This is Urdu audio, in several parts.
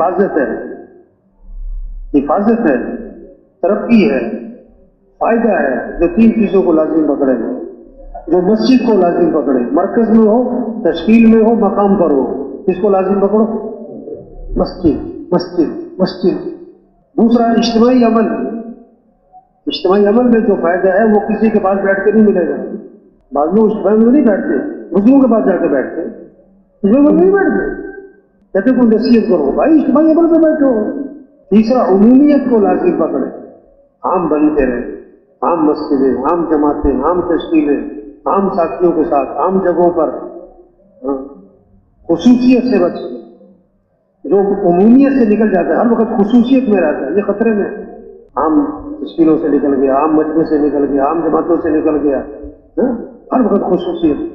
حفاظت ہے، حفاظت ہے، ترقی ہے، فائدہ ہے جو 3 چیزوں کو لازم پکڑے گا، جو مسجد کو لازم پکڑے، مرکز میں ہو، تشکیل میں ہو، مقام پر ہو، کس کو لازم پکڑو؟ مسجد، مسجد، مسجد۔ دوسرا اجتماعی عمل، اجتماعی عمل میں جو فائدہ ہے وہ کسی کے پاس بیٹھ کے نہیں ملے گا۔ بعض لوگ اجتماعی میں نہیں بیٹھتے، بزرگوں کے پاس جا کے بیٹھتے، اجتماعی میں نہیں بیٹھتے، کہتے کوئی نصیحت کرو، بھائی اجتماعی عمل میں بیٹھو۔ تیسرا عمومیت کو لازم پکڑے، عام بنتے رہے، عام مسجدیں، عام جماعتیں، عام تشکیلیں، عام ساتھیوں کے ساتھ، عام جگہوں پر، خصوصیت سے بچے۔ جو عمومیت سے نکل جاتا ہے ہر وقت خصوصیت میں رہتا ہے، یہ خطرے میں۔ عام تشکیلوں سے نکل گیا، عام مجمع سے نکل گیا، عام جماعتوں سے نکل گیا، ہر وقت خصوصیت۔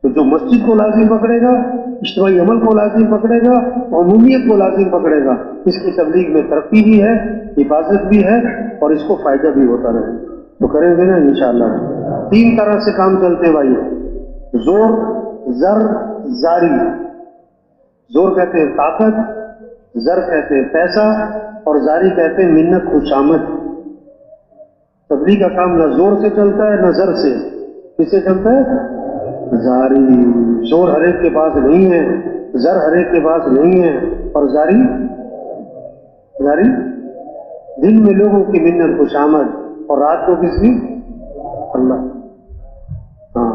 تو جو مسجد کو لازم پکڑے گا، اجتماعی عمل کو لازم پکڑے گا، عمومیت کو لازم پکڑے گا، اس کی تبلیغ میں ترقی بھی ہے، حفاظت بھی ہے، اور اس کو فائدہ بھی ہوتا رہے۔ تو کریں گے نا انشاءاللہ۔ 3 طرح سے کام چلتے ہیں بھائی، زور، زر، زاری۔ زور کہتے ہیں طاقت، زر کہتے ہیں پیسہ، اور زاری کہتے ہیں منت، خوشامد۔ تبلیغ کا کام نہ زور سے چلتا ہے نہ زر سے، کس سے چلتا ہے؟ زاری۔ زور ہر ایک کے پاس نہیں ہے، زر ہر ایک کے پاس نہیں ہے، اور زاری، زاری دن میں لوگوں کی منت، خوشامد، اور رات کو کس کی؟ اللہ۔ ہاں،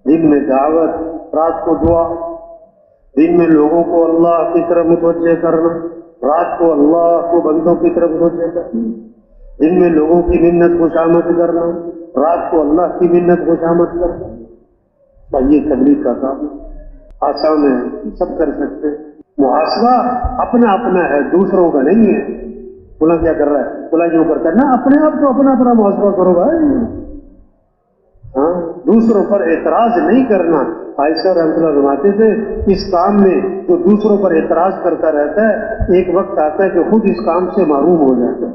دن میں دعوت، رات کو دعا، دن میں لوگوں کو اللہ کی طرف متوجہ کرنا، رات کو اللہ کو بندوں کی طرف متوجہ کرنا، دن میں لوگوں کی منت خوشامد کرنا، رات کو اللہ کی منت خوشامد کرنا۔ بھائی یہ تبلیغ کا کام آسان ہے، سب کر سکتے۔ محاسبہ اپنا اپنا ہے، دوسروں کا نہیں ہے۔ بولا کیا کر رہا ہے؟ بولا جو کرتا ہے نا، اپنے آپ کو اپنا اپنا محاسبہ کرو بھائی۔ ہاں، دوسروں پر اعتراض نہیں کرنا۔ عائشہ رحمۃ اللہ فرماتے تھے اس کام میں جو دوسروں پر اعتراض کرتا رہتا ہے، ایک وقت آتا ہے کہ خود اس کام سے محروم ہو جاتا ہے۔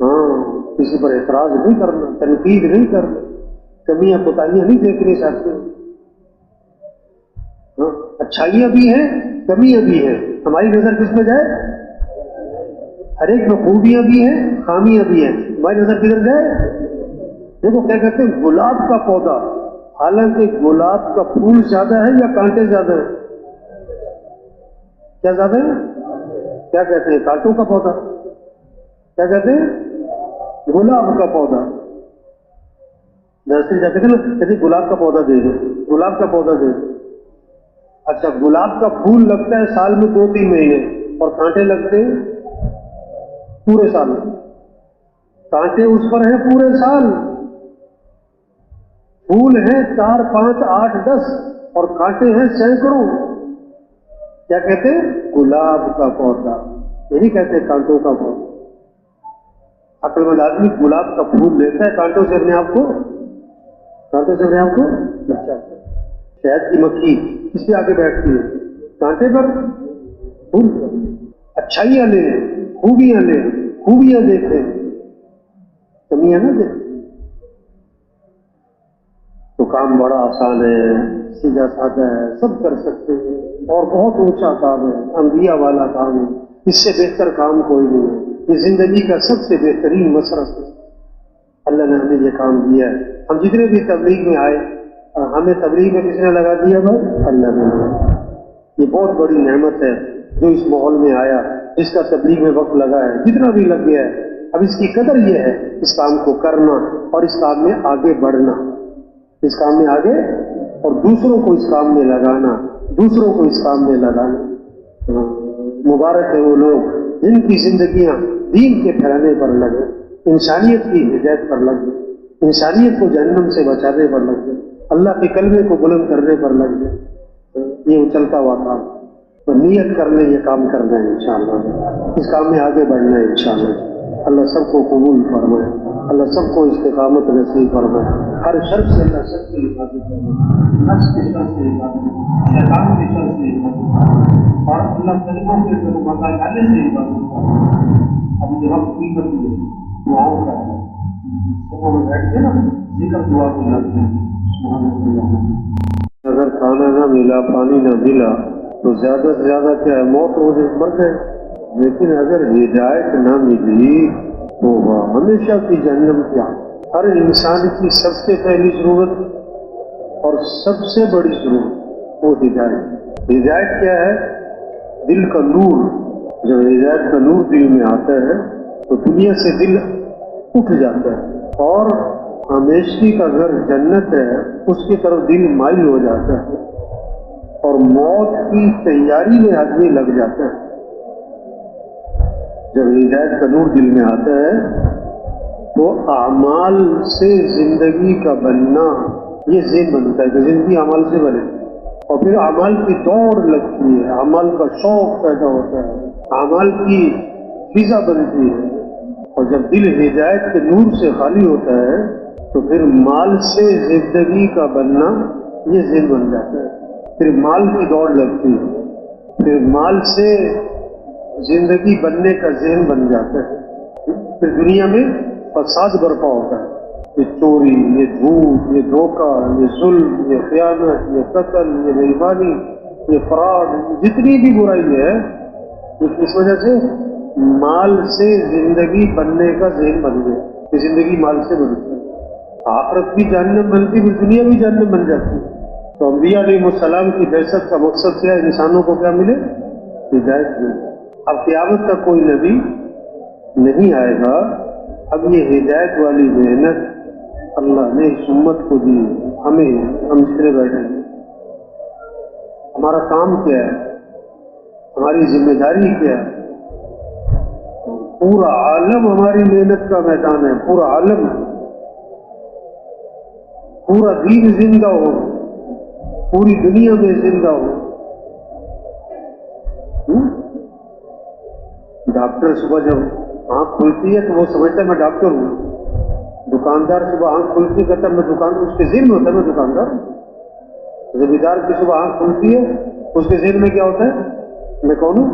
ہاں، کسی پر اعتراض نہیں کرنا، تنقید نہیں کرنا، کمیاں کوتاہیاں نہیں دیکھنی چاہتے۔ ہاں، اچھائیاں بھی ہیں، کمیاں بھی ہیں، ہماری نظر کس پہ جائے؟ ہر ایک میں خوبیاں بھی ہیں، خامیاں بھی ہیں، ہماری نظر کدھر جائے؟ دیکھو کیا کہتے ہیں، گلاب کا پودا، حالانکہ گلاب کا پھول زیادہ ہے یا کانٹے زیادہ ہیں؟ کیا زیادہ ہے؟ کیا کہتے ہیں؟ کانٹوں کا پودا۔ کیا کہتے ہیں؟ گلاب کا پودا۔ نرسری جا کہتے ہیں نا، کہتے گلاب کا پودا دے دو، گلاب کا پودا دے دو۔ اچھا، گلاب کا پھول لگتا ہے سال میں 2-3 مہینے، اور کانٹے لگتے ہیں پورے سال میں۔ کانٹے اس پر ہیں پورے سال، پھول ہیں 4، 5، 8، 10، اور کانٹے ہیں سینکڑوں۔ کیا کہتے ہیں؟ گلاب کا پودا، یہ نہیں کہتے کانٹوں کا پودا۔ عقل مند آدمی گلاب کا پھول لیتا ہے، کانٹوں سے اپنے آپ کو، کانٹوں سے اپنے آپ کو بچاتا ہے۔ شہد کی مکھی کس پہ آ کے بیٹھتی ہے؟ کانٹے پر، پھول پر۔ اچھائیاں لیں، خوبیاں لیں، خوبیاں دیکھیں، کمیاں نہ دیکھیں۔ تو کام بڑا آسان ہے، سیدھا سادہ ہے، سب کر سکتے ہیں، اور بہت اونچا کام ہے، انبیاء والا کام ہے، اس سے بہتر کام کوئی نہیں ہے۔ یہ زندگی کا سب سے بہترین مصرف ہے، اللہ نے ہمیں یہ کام دیا ہے۔ ہم جتنے بھی تبلیغ میں آئے، ہمیں تبلیغ میں کس نے لگا دیا بھائی؟ اللہ نے لگا۔ یہ بہت بڑی نعمت ہے جو اس ماحول میں آیا، جس کا تبلیغ میں وقت لگا ہے، جتنا بھی لگ گیا ہے۔ اب اس کی قدر یہ ہے اس کام کو کرنا اور اس کام میں آگے بڑھنا، اس کام میں آگے، اور دوسروں کو اس کام میں لگانا، دوسروں کو اس کام میں لگانا۔ مبارک ہے وہ لوگ جن کی زندگیاں دین کے پھیلانے پر لگے، انسانیت کی ہدایت پر لگے، انسانیت کو جہنم سے بچانے پر لگے، اللہ کے کلمے کو بلند کرنے پر لگے۔ یہ چلتا ہوا کام، تو نیت کر لیں، یہ کام کرنا ہے انشاءاللہ، اس کام میں آگے بڑھنا ہے انشاءاللہ۔ اللہ سب کو قبول فرمائے، اللہ سب کو استقامت نصیب فرمائے، ہر شر سے اللہ سب کی حفاظت فرمائے، نفس کے شر سے حفاظت فرمائے، شیطان کے شر سے حفاظت فرمائے، اور اللہ طریقوں کے مکہ جانے سے حفاظت فرمائے۔ اب یہ وقت قیمتی ہے، دعاؤں کا ہے، سبوں میں بیٹھ کے نا ذکر دعا کو لگتے ہیں۔ اگر کھانا نہ ملا، پانی نہ ملا، تو زیادہ سے زیادہ کیا ہے، موت ہو جائے، مر جائے. لیکن اگر ہدایت نہ ملی تو وہ ہمیشہ کی جہنم کیا. ہر انسان کی سب سے پہلی ضرورت اور سب سے بڑی ضرورت وہ ہدایت. ہدایت کیا ہے؟ دل کا نور. جب ہدایت کا نور دل میں آتا ہے تو دنیا سے دل اٹھ جاتا ہے اور ہمیشگی کا گھر جنت ہے اس کی طرف دل مائل ہو جاتا ہے اور موت کی تیاری میں آدمی لگ جاتا ہے. جب ہدایت کا نور دل میں آتا ہے تو اعمال سے زندگی کا بننا یہ ذہن بنتا ہے کہ زندگی اعمال سے بنے، اور پھر اعمال کی دوڑ لگتی ہے، اعمال کا شوق پیدا ہوتا ہے، اعمال کی فضا بنتی ہے. اور جب دل ہدایت کے نور سے خالی ہوتا ہے تو پھر مال سے زندگی کا بننا یہ ذہن بن جاتا ہے. پھر مال کی دوڑ لگتی ہے، پھر مال سے زندگی بننے کا ذہن بن جاتا ہے. پھر دنیا میں فساد برپا ہوتا ہے. یہ چوری، یہ جھوٹ، یہ دھوکہ، یہ ظلم، یہ خیانت، یہ قتل، یہ بے ایمانی، یہ فراڈ، جتنی بھی برائی ہے یہ کس وجہ سے؟ مال سے زندگی بننے کا ذہن بن گیا کہ زندگی مال سے بنتی ہے. آخرت بھی جہنم بنتی ہے، دنیا بھی جہنم بن جاتی ہے. تو انبیاء علیہ السلام کی بعثت کا مقصد کیا ہے؟ انسانوں کو کیا ملے؟ ہدایت ملے. اب قیامت تک کوئی نبی نہیں آئے گا. اب یہ ہدایت والی محنت اللہ نے اس امت کو دی. ہم جتنے بیٹھے ہیں ہمارا کام کیا ہے؟ ہماری ذمہ داری کیا ہے؟ پورا عالم ہماری محنت کا میدان ہے. پورا عالم، پورا دین زندہ ہو، پوری دنیا میں زندہ ہو. ڈاکٹر صبح جب آنکھ کھلتی ہے تو وہ سمجھتا ہے میں ڈاکٹر ہوں. دکاندار صبح آنکھ کھلتی کرتا ہے میں دکان، اس کے ذہن میں ہوتا ہے میں دکاندار. زمیندار کی صبح آنکھ کھلتی ہے اس کے ذہن میں کیا ہوتا ہے؟ میں کون ہوں.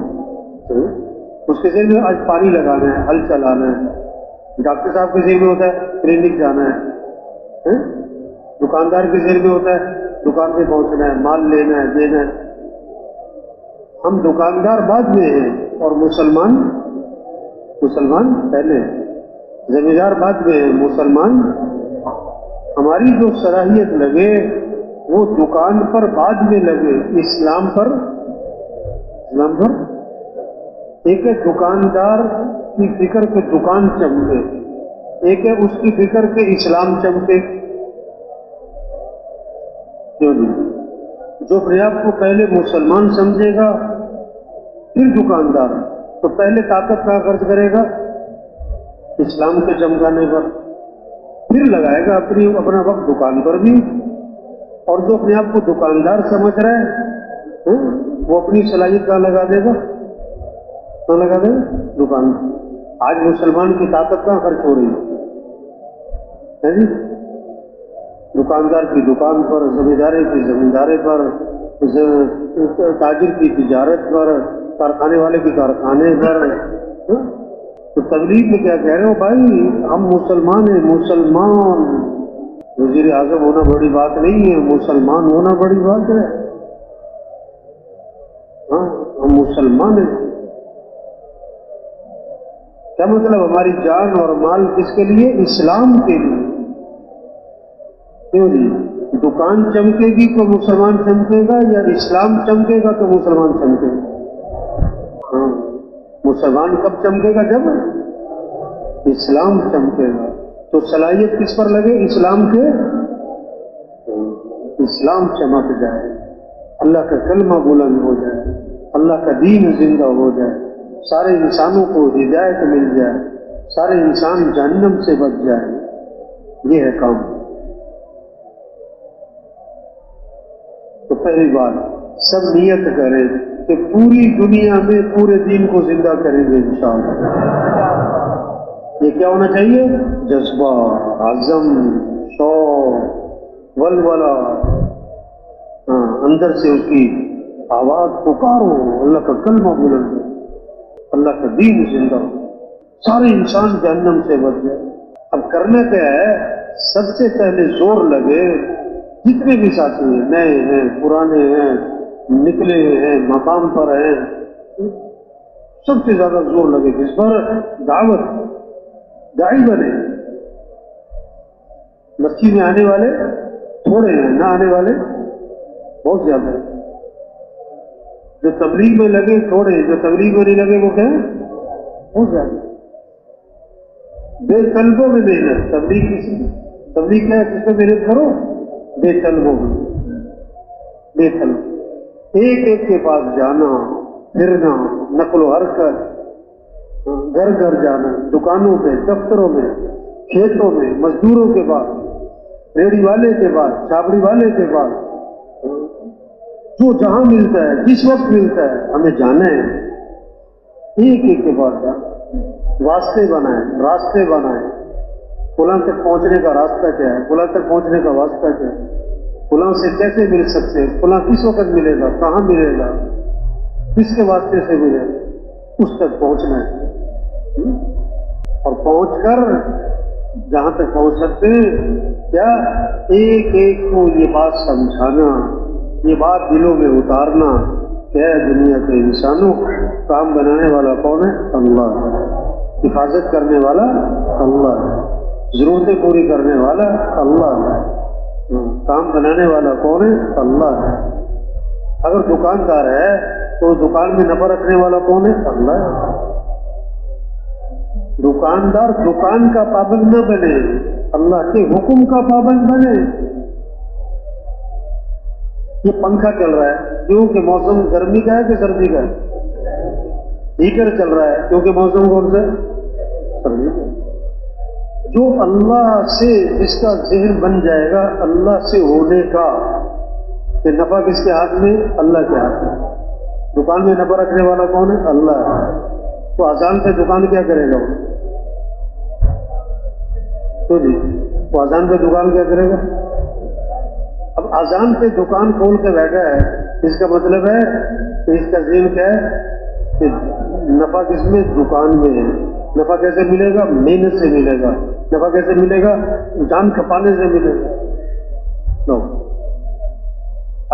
اس کے ذہن میں آج پانی لگانا ہے، ہل چلانا ہے. ڈاکٹر صاحب کے ذہن میں ہوتا ہے کلینک جانا ہے. دکاندار کے ذہن میں ہوتا ہے دکان پہ پہنچنا ہے، مال لینا ہے، دینا ہے. ہم دکاندار بعد میں ہیں اور مسلمان پہلے ہیں. زمیندار بعد میں ہیں، مسلمان. ہماری جو صلاحیت لگے وہ دکان پر بعد میں لگے، اسلام پر. ایک ہے دکاندار کی فکر کے دکان چمکے، ایک ہے اس کی فکر کے اسلام چمکے. کیوں جی؟ جو اپنے آپ کو پہلے مسلمان سمجھے گا پھر دکاندار، تو پہلے طاقت کہاں خرچ کرے گا؟ اسلام کے چمکانے پر. پھر لگائے گا اپنا وقت دکان پر بھی. اور جو اپنے آپ کو دکاندار سمجھ رہا ہے وہ اپنی صلاحیت کہاں لگا دے گا؟ کہاں لگا دے گا؟ دکان. آج مسلمان کی طاقت کہاں خرچ ہو رہی ہے جی؟ دکاندار کی دکان پر، زمیندارے کی زمیندارے پر، تاجر کی تجارت پر، کارخانے والے کی کارخانے پر. تو تبلیغ میں کیا کہہ رہے ہو بھائی؟ ہم مسلمان ہیں. مسلمان وزیر اعظم ہونا بڑی بات نہیں ہے، مسلمان ہونا بڑی بات ہے. ہاں ہم مسلمان ہیں. کیا مطلب؟ ہماری جان اور مال کس کے لیے؟ اسلام کے لیے. کیوں جی؟ دکان چمکے گی تو مسلمان چمکے گا یا اسلام چمکے گا تو مسلمان چمکے گا؟ ہاں، مسلمان کب چمکے گا؟ جب اسلام چمکے گا. تو صلاحیت کس پر لگے؟ اسلام کے. اسلام چمک جائے، اللہ کا کلمہ بلند ہو جائے، اللہ کا دین زندہ ہو جائے، سارے انسانوں کو ہدایت مل جائے، سارے انسان جہنم سے بچ جائے. یہ ہے کام. تو پہلی بات سب نیت کریں کہ پوری دنیا میں پورے دین کو زندہ کریں گے انشاءاللہ. یہ کیا ہونا چاہیے؟ جذبہ، عزم، شوق، ولولہ. اندر سے اس کی آواز پکارو، اللہ کا کلمہ بلند ہو، اللہ کا دین زندہ ہو، سارے انسان جہنم سے بچ جائے. اب کرنا کیا ہے؟ سب سے پہلے زور لگے، جتنے بھی ساتھی ہیں، نئے ہیں، پرانے ہیں، نکلے ہوئے ہیں، مقام پر ہیں، سب سے زیادہ زور لگے کس پر؟ دعوت، داعی بنے۔ مسجد میں آنے والے تھوڑے ہیں، نہ آنے والے بہت زیادہ ہیں۔ جو تبلیغ میں لگے تھوڑے ہیں، جو تبلیغ میں نہیں لگے وہ کیا ہیں؟ بہت زیادہ۔ بے طلبوں میں محنت، تبلیغ کیا ہے؟ کس پہ محنت کرو؟ بے طلبوں میں، بے طلب، ایک ایک کے پاس جانا، پھرنا، نقل و حرکت، گھر گھر جانا، دکانوں پہ، دفتروں میں، کھیتوں میں، مزدوروں کے پاس، ریڑھی والے کے پاس، چھاپڑی والے کے پاس، جو جہاں ملتا ہے، جس وقت ملتا ہے، ہمیں جانا ہے، ایک ایک کے پاس جانا، واسطے بنائیں، راستے بنائیں، فلاں تک پہنچنے کا راستہ کیا ہے، فلاں تک پہنچنے کا واسطہ کیا ہے، فلاں سے کیسے مل سکتے ہیں، فلاں کس وقت ملے گا، کہاں ملے گا، کس کے واسطے سے ملے گا، اس تک پہنچنا ہے، اور پہنچ کر جہاں تک پہنچ سکتے ہیں کیا، ایک ایک کو یہ بات سمجھانا، یہ بات دلوں میں اتارنا کہ اے دنیا کے انسانوں، کام بنانے والا کون ہے؟ اللہ ہے، حفاظت کرنے والا اللہ ہے، ضرورتیں پوری کرنے والا اللہ ہے، کام بنانے والا کون ہے؟ اللہ ہے۔ اگر دکاندار ہے تو دکان میں نفع رکھنے والا کون ہے؟ اللہ ہے۔ دکاندار دکان کا پابند نہ بنے، اللہ کے حکم کا پابند بنے۔ یہ پنکھا چل رہا ہے کیونکہ موسم گرمی کا ہے کہ سردی کا ہے؟ ہیٹر چل رہا ہے کیونکہ موسم کون سا ہے؟ سردی کا۔ جو اللہ سے جس کا ذہن بن جائے گا اللہ سے ہونے کا، کہ نفع کس کے ہاتھ میں؟ اللہ کے ہاتھ میں۔ دکان میں نفع رکھنے والا کون ہے؟ اللہ ہے۔ تو اذان پہ دکان کیا کرے گا؟ تو جی وہ اذان پہ دکان کیا کرے گا؟ اب اذان پہ دکان کھول کے بیٹھا ہے، اس کا مطلب ہے کہ اس کا ذہن کیا ہے کہ نفع کس میں؟ دکان میں ہے۔ نفع کیسے ملے گا؟ محنت سے ملے گا۔ نفع کیسے ملے گا؟ جان کھپانے سے ملے گا۔ لو،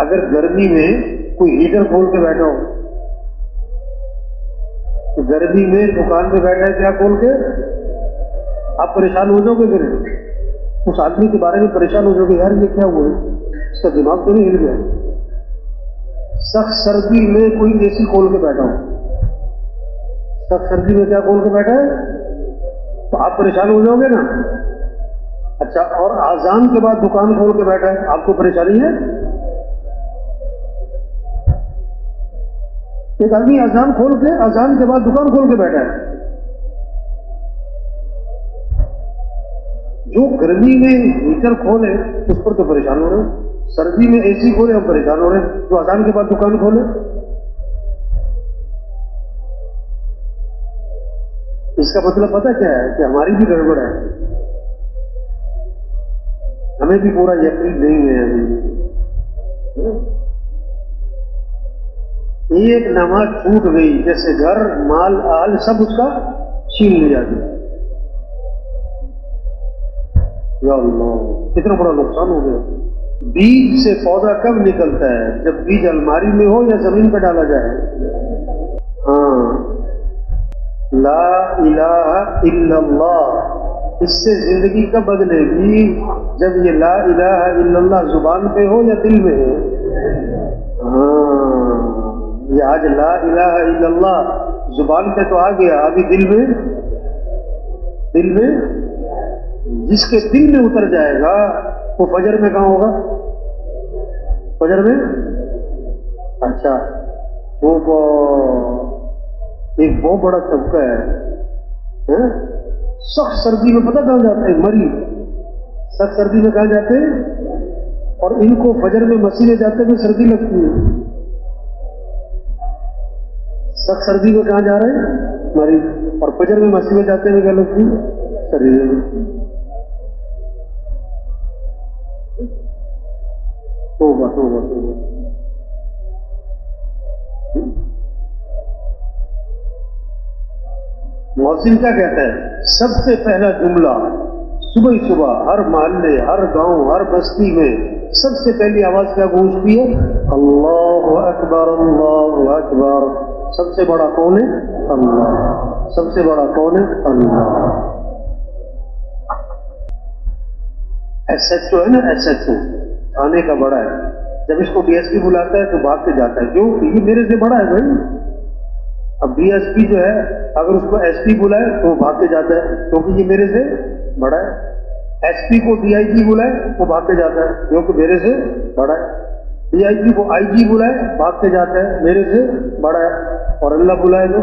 اگر گرمی میں کوئی ہیٹر کھول کے بیٹھا ہو، تو گرمی میں دکان پہ بیٹھا ہے کیا کھول کے، آپ پریشان ہو جاؤ گے، پھر اس آدمی کے بارے میں پریشان ہو جاؤ گے، یار یہ کیا ہوا ہے، اس کا دماغ تو نہیں ہل گیا۔ سخت سردی میں کوئی اے سی کھول کے بیٹھا ہو، سخت سردی میں کیا کھول کے بیٹھا ہے، تو آپ پریشان ہو جاؤ گے نا۔ اچھا، اور اذان کے بعد دکان کھول کے بیٹھا ہے، آپ کو پریشانی ہے؟ ایک آدمی اذان کے بعد دکان کھول کے بیٹھا ہے، جو گرمی میں ہیٹر کھولے اس پر تو پریشان ہو رہے ہیں، سردی میں اے سی کھولے ہم پریشان ہو رہے ہیں، جو اذان کے بعد دکان کھولے۔ اس کا مطلب پتہ کیا ہے کہ ہماری بھی گڑبڑ ہے، ہمیں بھی پورا یقین نہیں ہے ابھی۔ ایک نماز چھوٹ گئی، جیسے گھر مال آل سب اس کا چھین لیا گیا، یا اللہ کتنا بڑا نقصان ہو گیا۔ بیج سے پودا کب نکلتا ہے؟ جب بیج الماری میں ہو یا زمین پہ ڈالا جائے؟ ہاں، لا الہ الا اللہ، اس سے زندگی کب بدلے گی؟ جب یہ لا الہ الا اللہ زبان پہ ہو یا دل میں ہو؟ ہاں، یہ آج لا الہ الا اللہ زبان پہ تو آ گیا، ابھی دل میں جس کے دل میں اتر جائے گا وہ فجر میں کہاں ہوگا؟ فجر میں؟ اچھا، وہ ایک بہت بڑا طبقہ ہے، سخت سردی میں پتہ کہاں جاتے ہیں؟ مریض سخت سردی میں کہاں جاتے ہیں؟ اور ان کو فجر میں مسیح جاتے ہوئے سردی لگتی ہے، سخت سردی میں کہاں جا رہے ہیں؟ مریض، اور فجر میں مسیح جاتے ہوئے کیا لگتی ہے؟ سردی۔ توبہ توبہ توبہ۔ مؤذن کیا کہتا ہے؟ سب سے پہلا جملہ صبح ہی صبح ہر محلے، ہر گاؤں، ہر بستی میں سب سے پہلی آواز کیا گونجتی ہے؟ اللہ اکبر اللہ اکبر. سب سے بڑا کون ہے؟ اللہ. سب سے بڑا کون ہے؟ اللہ. ایس ایچ او ہے نا، ایس ایچ او تھانے کا بڑا ہے. جب اس کو ڈی ایس پی بلاتا ہے تو بھاگ کے جاتا ہے، کیوں؟ کہ یہ میرے سے بڑا ہے بھائی. اب ڈی ایس پی جو ہے اگر اس کو ایس پی بلائے تو وہ بھاگ کے جاتا ہے کیونکہ یہ میرے سے بڑا ہے. ایس پی کو ڈی آئی جی بلائے وہ بھاگ کے جاتا ہے کیونکہ میرے سے بڑا ہے. ڈی آئی جی کو آئی جی بلائے بھاگ کے جاتا ہے، میرے سے بڑا ہے. اور اللہ بلائے تو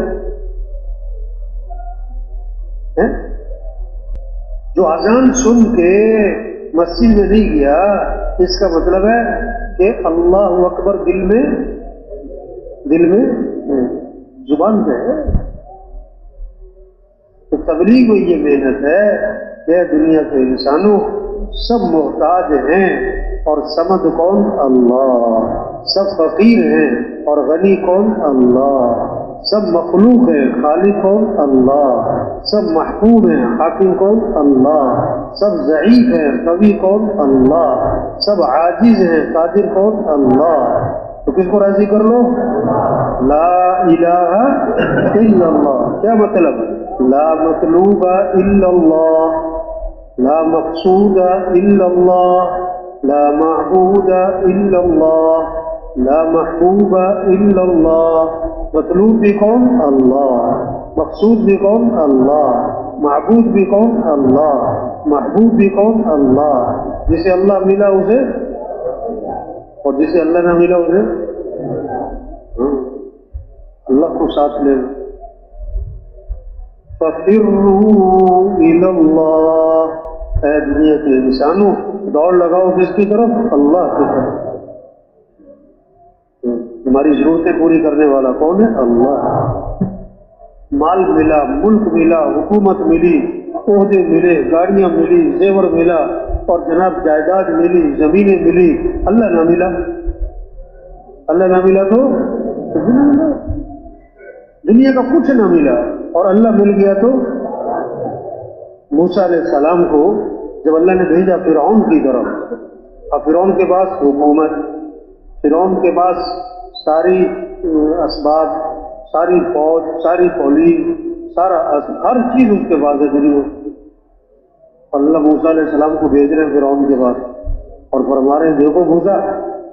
جو اذان سن کے مسجد میں نہیں گیا، اس کا مطلب ہے کہ اللہ اکبر دل میں زبان پہ ہے. تو تبلیغ میں یہ محنت ہے کہ دنیا کے انسانوں سب محتاج ہیں اور سمد کون؟ اللہ. سب فقیر ہیں اور غنی کون؟ اللہ. سب مخلوق ہیں، خالق کون؟ اللہ. سب محکوم ہیں، حاکم کون؟ اللہ. سب ضعیف ہیں، قوی کون؟ اللہ. سب عاجز ہیں، قادر کون؟ اللہ. تو کس کو راضی کر لو؟ لا الہ الا اللہ. کیا مطلب؟ لا مطلوب الا اللہ، لا مقصود الا اللہ، لا معبود الا اللہ، لا محبوب الا اللہ. مطلوب بھی کون؟ اللہ. مقصود بھی کون؟ اللہ. معبود بھی کون؟ اللہ. محبوب بھی کون؟ اللہ. جسے اللہ ملا اسے، اور جسے اللہ نہ ملا اسے اللہ کو ساتھ لے. فَفِرُّوا إِلَى اللَّهِ. اے دنیا کے انسانوں دوڑ لگاؤ کس کی طرف؟ اللہ کی طرف. تمہاری ضرورتیں پوری کرنے والا کون ہے؟ اللہ. مال ملا، ملک ملا، حکومت ملی، عہدے ملے، گاڑیاں ملی، زیور ملا، اور جناب جائیداد ملی، زمینیں ملی، اللہ نہ ملا. اللہ نہ ملا تو دنیا کا کچھ نہ ملا، اور اللہ مل گیا تو. موسیٰ علیہ السلام کو جب اللہ نے بھیجا فرعون کی طرف، اب فرعون کے پاس حکومت، فرعون کے پاس ساری اسباب، ساری فوج، ساری پولیس، ہر چیز اس کے پاس ہے دنیا. اللہ موسیٰ علیہ السلام کو بھیج رہے ہیں فرعون کے پاس اور فرما رہے ہیں دیکھو موسیٰ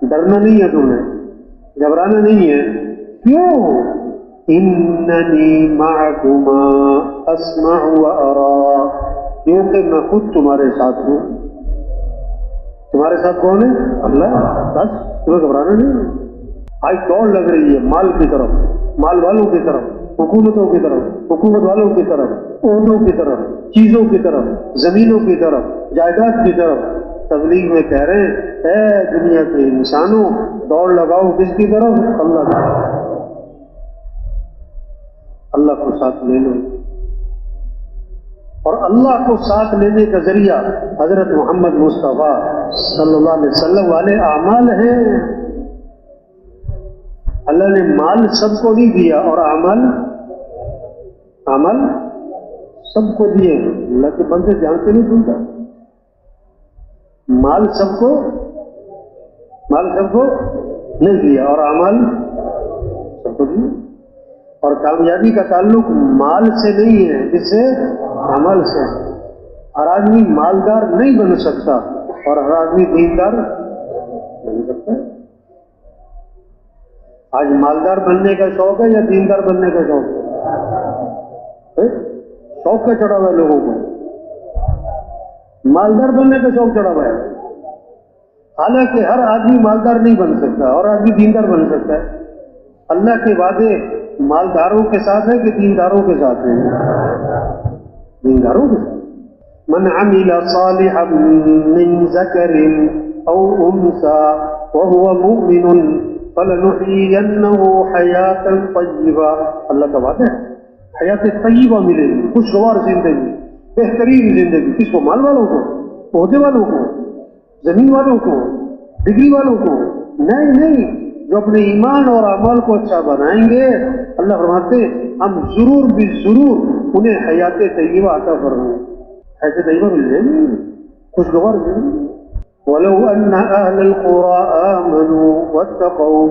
ڈرنا نہیں ہے، تمہیں گھبرانا نہیں ہے. کیوں؟ اننی معکما اسمع و ارا. کیونکہ میں خود تمہارے ساتھ ہوں. تمہارے ساتھ کون ہے؟ اللہ. بس تمہیں گھبرانا نہیں ہے. آج دوڑ لگ رہی ہے مال کی طرف، مال والوں کی طرف، حکومتوں کی طرف، حکومت والوں کی طرف، عہدوں کی طرف، چیزوں کی طرف، زمینوں کی طرف، جائیداد کی طرف. تبلیغ میں کہہ رہے ہیں اے دنیا کے انسانوں دوڑ لگاؤ کس کی طرف؟ اللہ کی طرف. اللہ کو ساتھ لے لو. اور اللہ کو ساتھ لینے کا ذریعہ حضرت محمد مصطفیٰ صلی اللہ علیہ وسلم والے اعمال ہیں. اللہ نے مال سب کو نہیں دیا اور اعمال سب کو دیے. اللہ کے بندے دھیان سے نہیں سنتا. مال سب کو نہیں دیا اور اعمال سب کو دیا. اور کامیابی کا تعلق مال سے نہیں ہے، کس سے؟ عمل سے. ہر آدمی مالدار نہیں بن سکتا اور ہر آدمی دیندار بن سکتا ہے. آج مالدار بننے کا شوق ہے یا دیندار بننے کا شوق ہے؟ شوق کا چڑھا ہوا ہے لوگوں کو. مالدار بننے کا شوق چڑھا ہوا ہے. حالانکہ ہر آدمی مالدار نہیں بن سکتا اور آدمی دیندار بن سکتا ہے. اللہ کے وعدے مالداروں کے ساتھ ہے کہ دینداروں کے ساتھ ہے؟ دینداروں کے ساتھ. من عمل صالحا من ذکر او انثى وهو مؤمن فلنحيينه حیاتا طیبہ. اللہ کا وعدہ ہے حیات طیبہ ملے گی، خوشگوار زندگی، بہترین زندگی. کس کو؟ مال والوں کو، عہدے والوں کو، زمین والوں کو، ڈگری والوں کو نہیں. جو اپنے ایمان اور اعمال کو اچھا بنائیں گے اللہ فرماتے ہم ضرور بھی ضرور انہیں حیات طیبہ عطا فرمائیں. حیات طیبہ مل جائے گی، خوشگوار زندگی. وَلَوْ أَنَّ أَهْلَ الْقُرَىٰ آمَنُوا وَاتَّقَوْا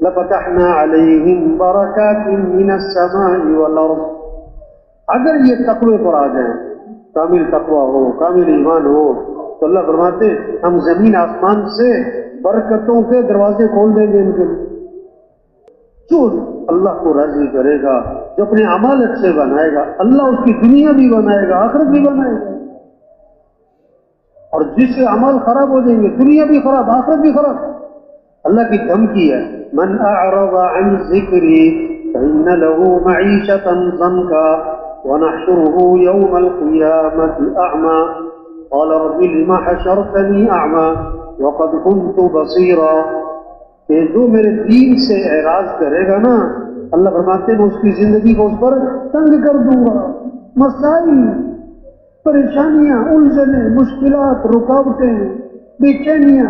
لفتحنا علیہم برکات من السماء والارض. اگر یہ تقوی پر آ جائیں، کامل تقوی ہو، کامل ایمان ہو، تو اللہ فرماتے ہم زمین آسمان سے برکتوں کے دروازے کھول دیں گے ان کے لیے. جو اللہ کو راضی کرے گا، جو اپنے اعمال اچھے بنائے گا، اللہ اس کی دنیا بھی بنائے گا، آخرت بھی بنائے گا. اور جس کے اعمال خراب ہو جائیں گے، دنیا بھی خراب، آخرت بھی خراب. اللہ کی دھمکی ہے، من اعرض عن ذکری فإن له معیشۃ ضنکا ونحشره یوم القیامة اعمى قال رب لم حشرتنی اعمى وقد كنت بصیرا. کہ جو میرے دین سے اعراض کرے گا نا، اللہ فرماتے ہیں میں اس کی زندگی کو اس پر تنگ کر دوں گا. مسائل، پریشانیاں، الجھنیں، مشکلات، رکاوٹیں، بے چینیاں.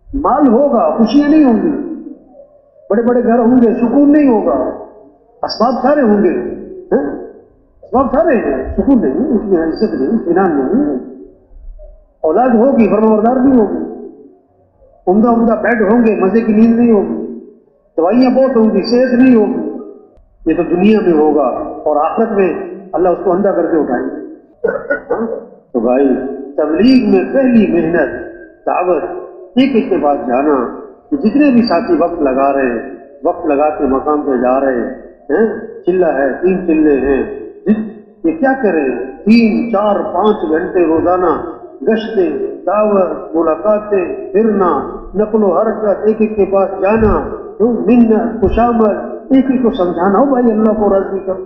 مال ہوگا، خوشیاں نہیں ہوں گی، بڑے بڑے گھر ہوں گے، سکون نہیں ہوگا. اسباب سارے ہوں گے، اسباب سارے ہیں، سکون نہیں، اس میں عزت نہیں، اطمینان نہیں. اولاد ہوگی، فرمانبردار نہیں ہوگی، عمدہ عمدہ بیڈ ہوں گے، مزے کی نیند نہیں ہوگی، دوائیاں بہت ہوں گی، صحت نہیں ہوگی. یہ تو دنیا میں ہوگا، اور آخرت میں اللہ اس کو اندھا کر کے اٹھائیں گے. تو بھائی تبلیغ میں پہلی محنت دعوت، ایک ایک کے پاس جانا. کہ جتنے بھی ساتھی وقت لگا رہے ہیں، وقت لگا کے مقام پہ جا رہے ہیں، چلہ ہے، 3 چلے ہیں، یہ کیا کریں؟ 3، 4، 5 گھنٹے روزانہ گشتیں، دعوت، ملاقاتیں، پھرنا، نقل و حرکت، ایک ایک کے پاس جانا، منت، خوشامد، ایک ایک کو سمجھانا. ہو بھائی اللہ کو راضی کر،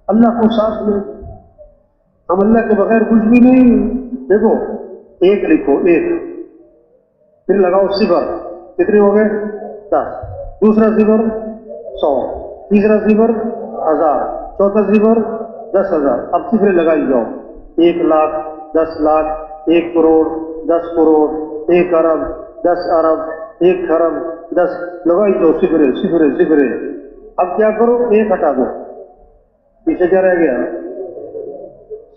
اللہ کو ساتھ لے، ہم اللہ کے بغیر کچھ بھی نہیں. دیکھو، 1 لکھو، 1، پھر لگاؤ 0، کتنے ہو گئے؟ 10. دوسرا 0 100، تیسرا 0 1000، چوتھا 0 10,000. اب صفر لگائی جاؤ. 1 لاکھ، 10 لاکھ، 1 کروڑ، 10 کروڑ، 1 ارب، 10 ارب، 1 خرب، 10 لگائی جاؤ. صفر. اب کیا کرو؟ 1 ہٹا دو، پیچھے کیا رہ گیا؟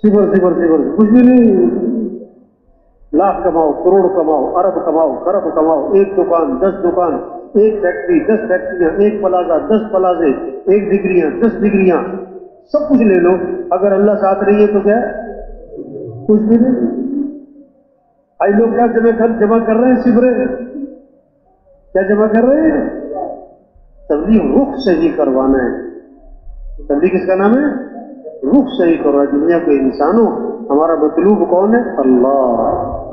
0 کچھ بھی نہیں. لاکھ کماؤ، کروڑ کماؤ، ارب کماؤ، خرب کماؤ. 1 دکان، 10 دکان، 1 فیکٹری، 10 فیکٹریاں، 1 پلازہ، 10 پلازے، 1 ڈگریاں، 10 ڈگریاں، سب کچھ لے لو. اگر اللہ ساتھ نہیں ہے تو کیا؟ کچھ بھی نہیں. آج لوگ کیا جمع کر رہے ہیں؟ صفرے. کیا جمع کر رہے ہیں؟ تبلیغ رخ صحیح کروانا ہے. تبلیغ کس کا نام ہے؟ رخ صحیح کروا. دنیا کے انسانوں، ہمارا مطلوب کون ہے؟ اللہ.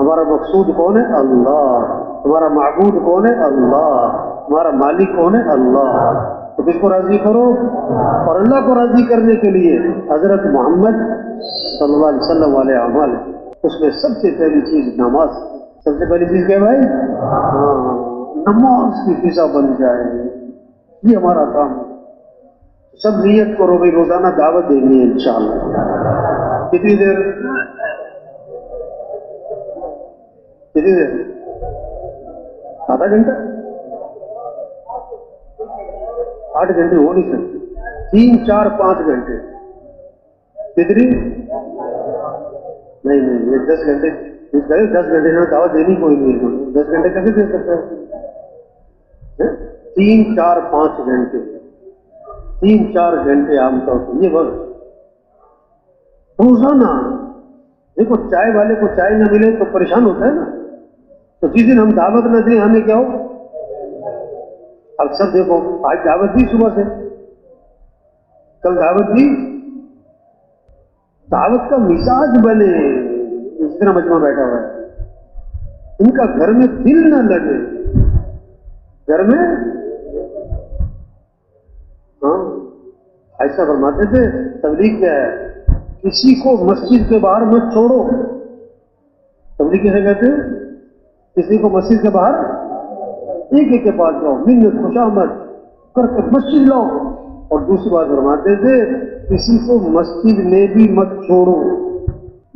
ہمارا مقصود کون ہے؟ اللہ. ہمارا معبود کون ہے؟ اللہ. ہمارا مالک کون ہے؟ اللہ. تو کس کو راضی کرو؟ اور اللہ کو راضی کرنے کے لیے حضرت محمد صلی اللہ علیہ وسلم والے اعمال، اس میں سب سے پہلی چیز نماز. سب سے پہلی چیز کیا ہے بھائی؟ نماز کی فضا بن جائے، یہ ہمارا کام ہے. سب نیت کرو بھائی روزانہ دعوت دینی ہے انشاءاللہ. کتنی دیر؟ آدھا گھنٹہ؟ 8 گھنٹے ہو نہیں سکتے. 3، 4، 5 گھنٹے. کتنی؟ نہیں، یہ 10 گھنٹے. 10 گھنٹے میں دعوت دینی کوئی نہیں ہے. 10 گھنٹے کیسے دے سکتے ہیں؟ 3، 4، 5 گھنٹے. 3، 4 گھنٹے عام طور پر یہ وقت روزانہ. دیکھو چائے والے کو چائے نہ ملے تو پریشان ہوتا ہے نا. تو جس دن ہم دعوت نہ دیں ہمیں کیا ہو؟ اب سب دیکھو، آج دعوت دی صبح سے، کل دعوت دی. دعوت کا مزاج بنے. جتنا مجمع بیٹھا ہوا ہے ان کا گھر میں دل نہ لگے. گھر میں ایسا فرماتے تھے تبلیغ کیا ہے؟ کسی کو مسجد کے باہر مت چھوڑو. تبلیغ کیسے کہتے ہیں؟ کسی کو مسجد کے باہر، ایک ایک کے پاس جاؤ، منت، خوشامد کر کے مسجد لاؤ. اور دوسری بات فرماتے تھے کسی کو مسجد میں بھی مت چھوڑو.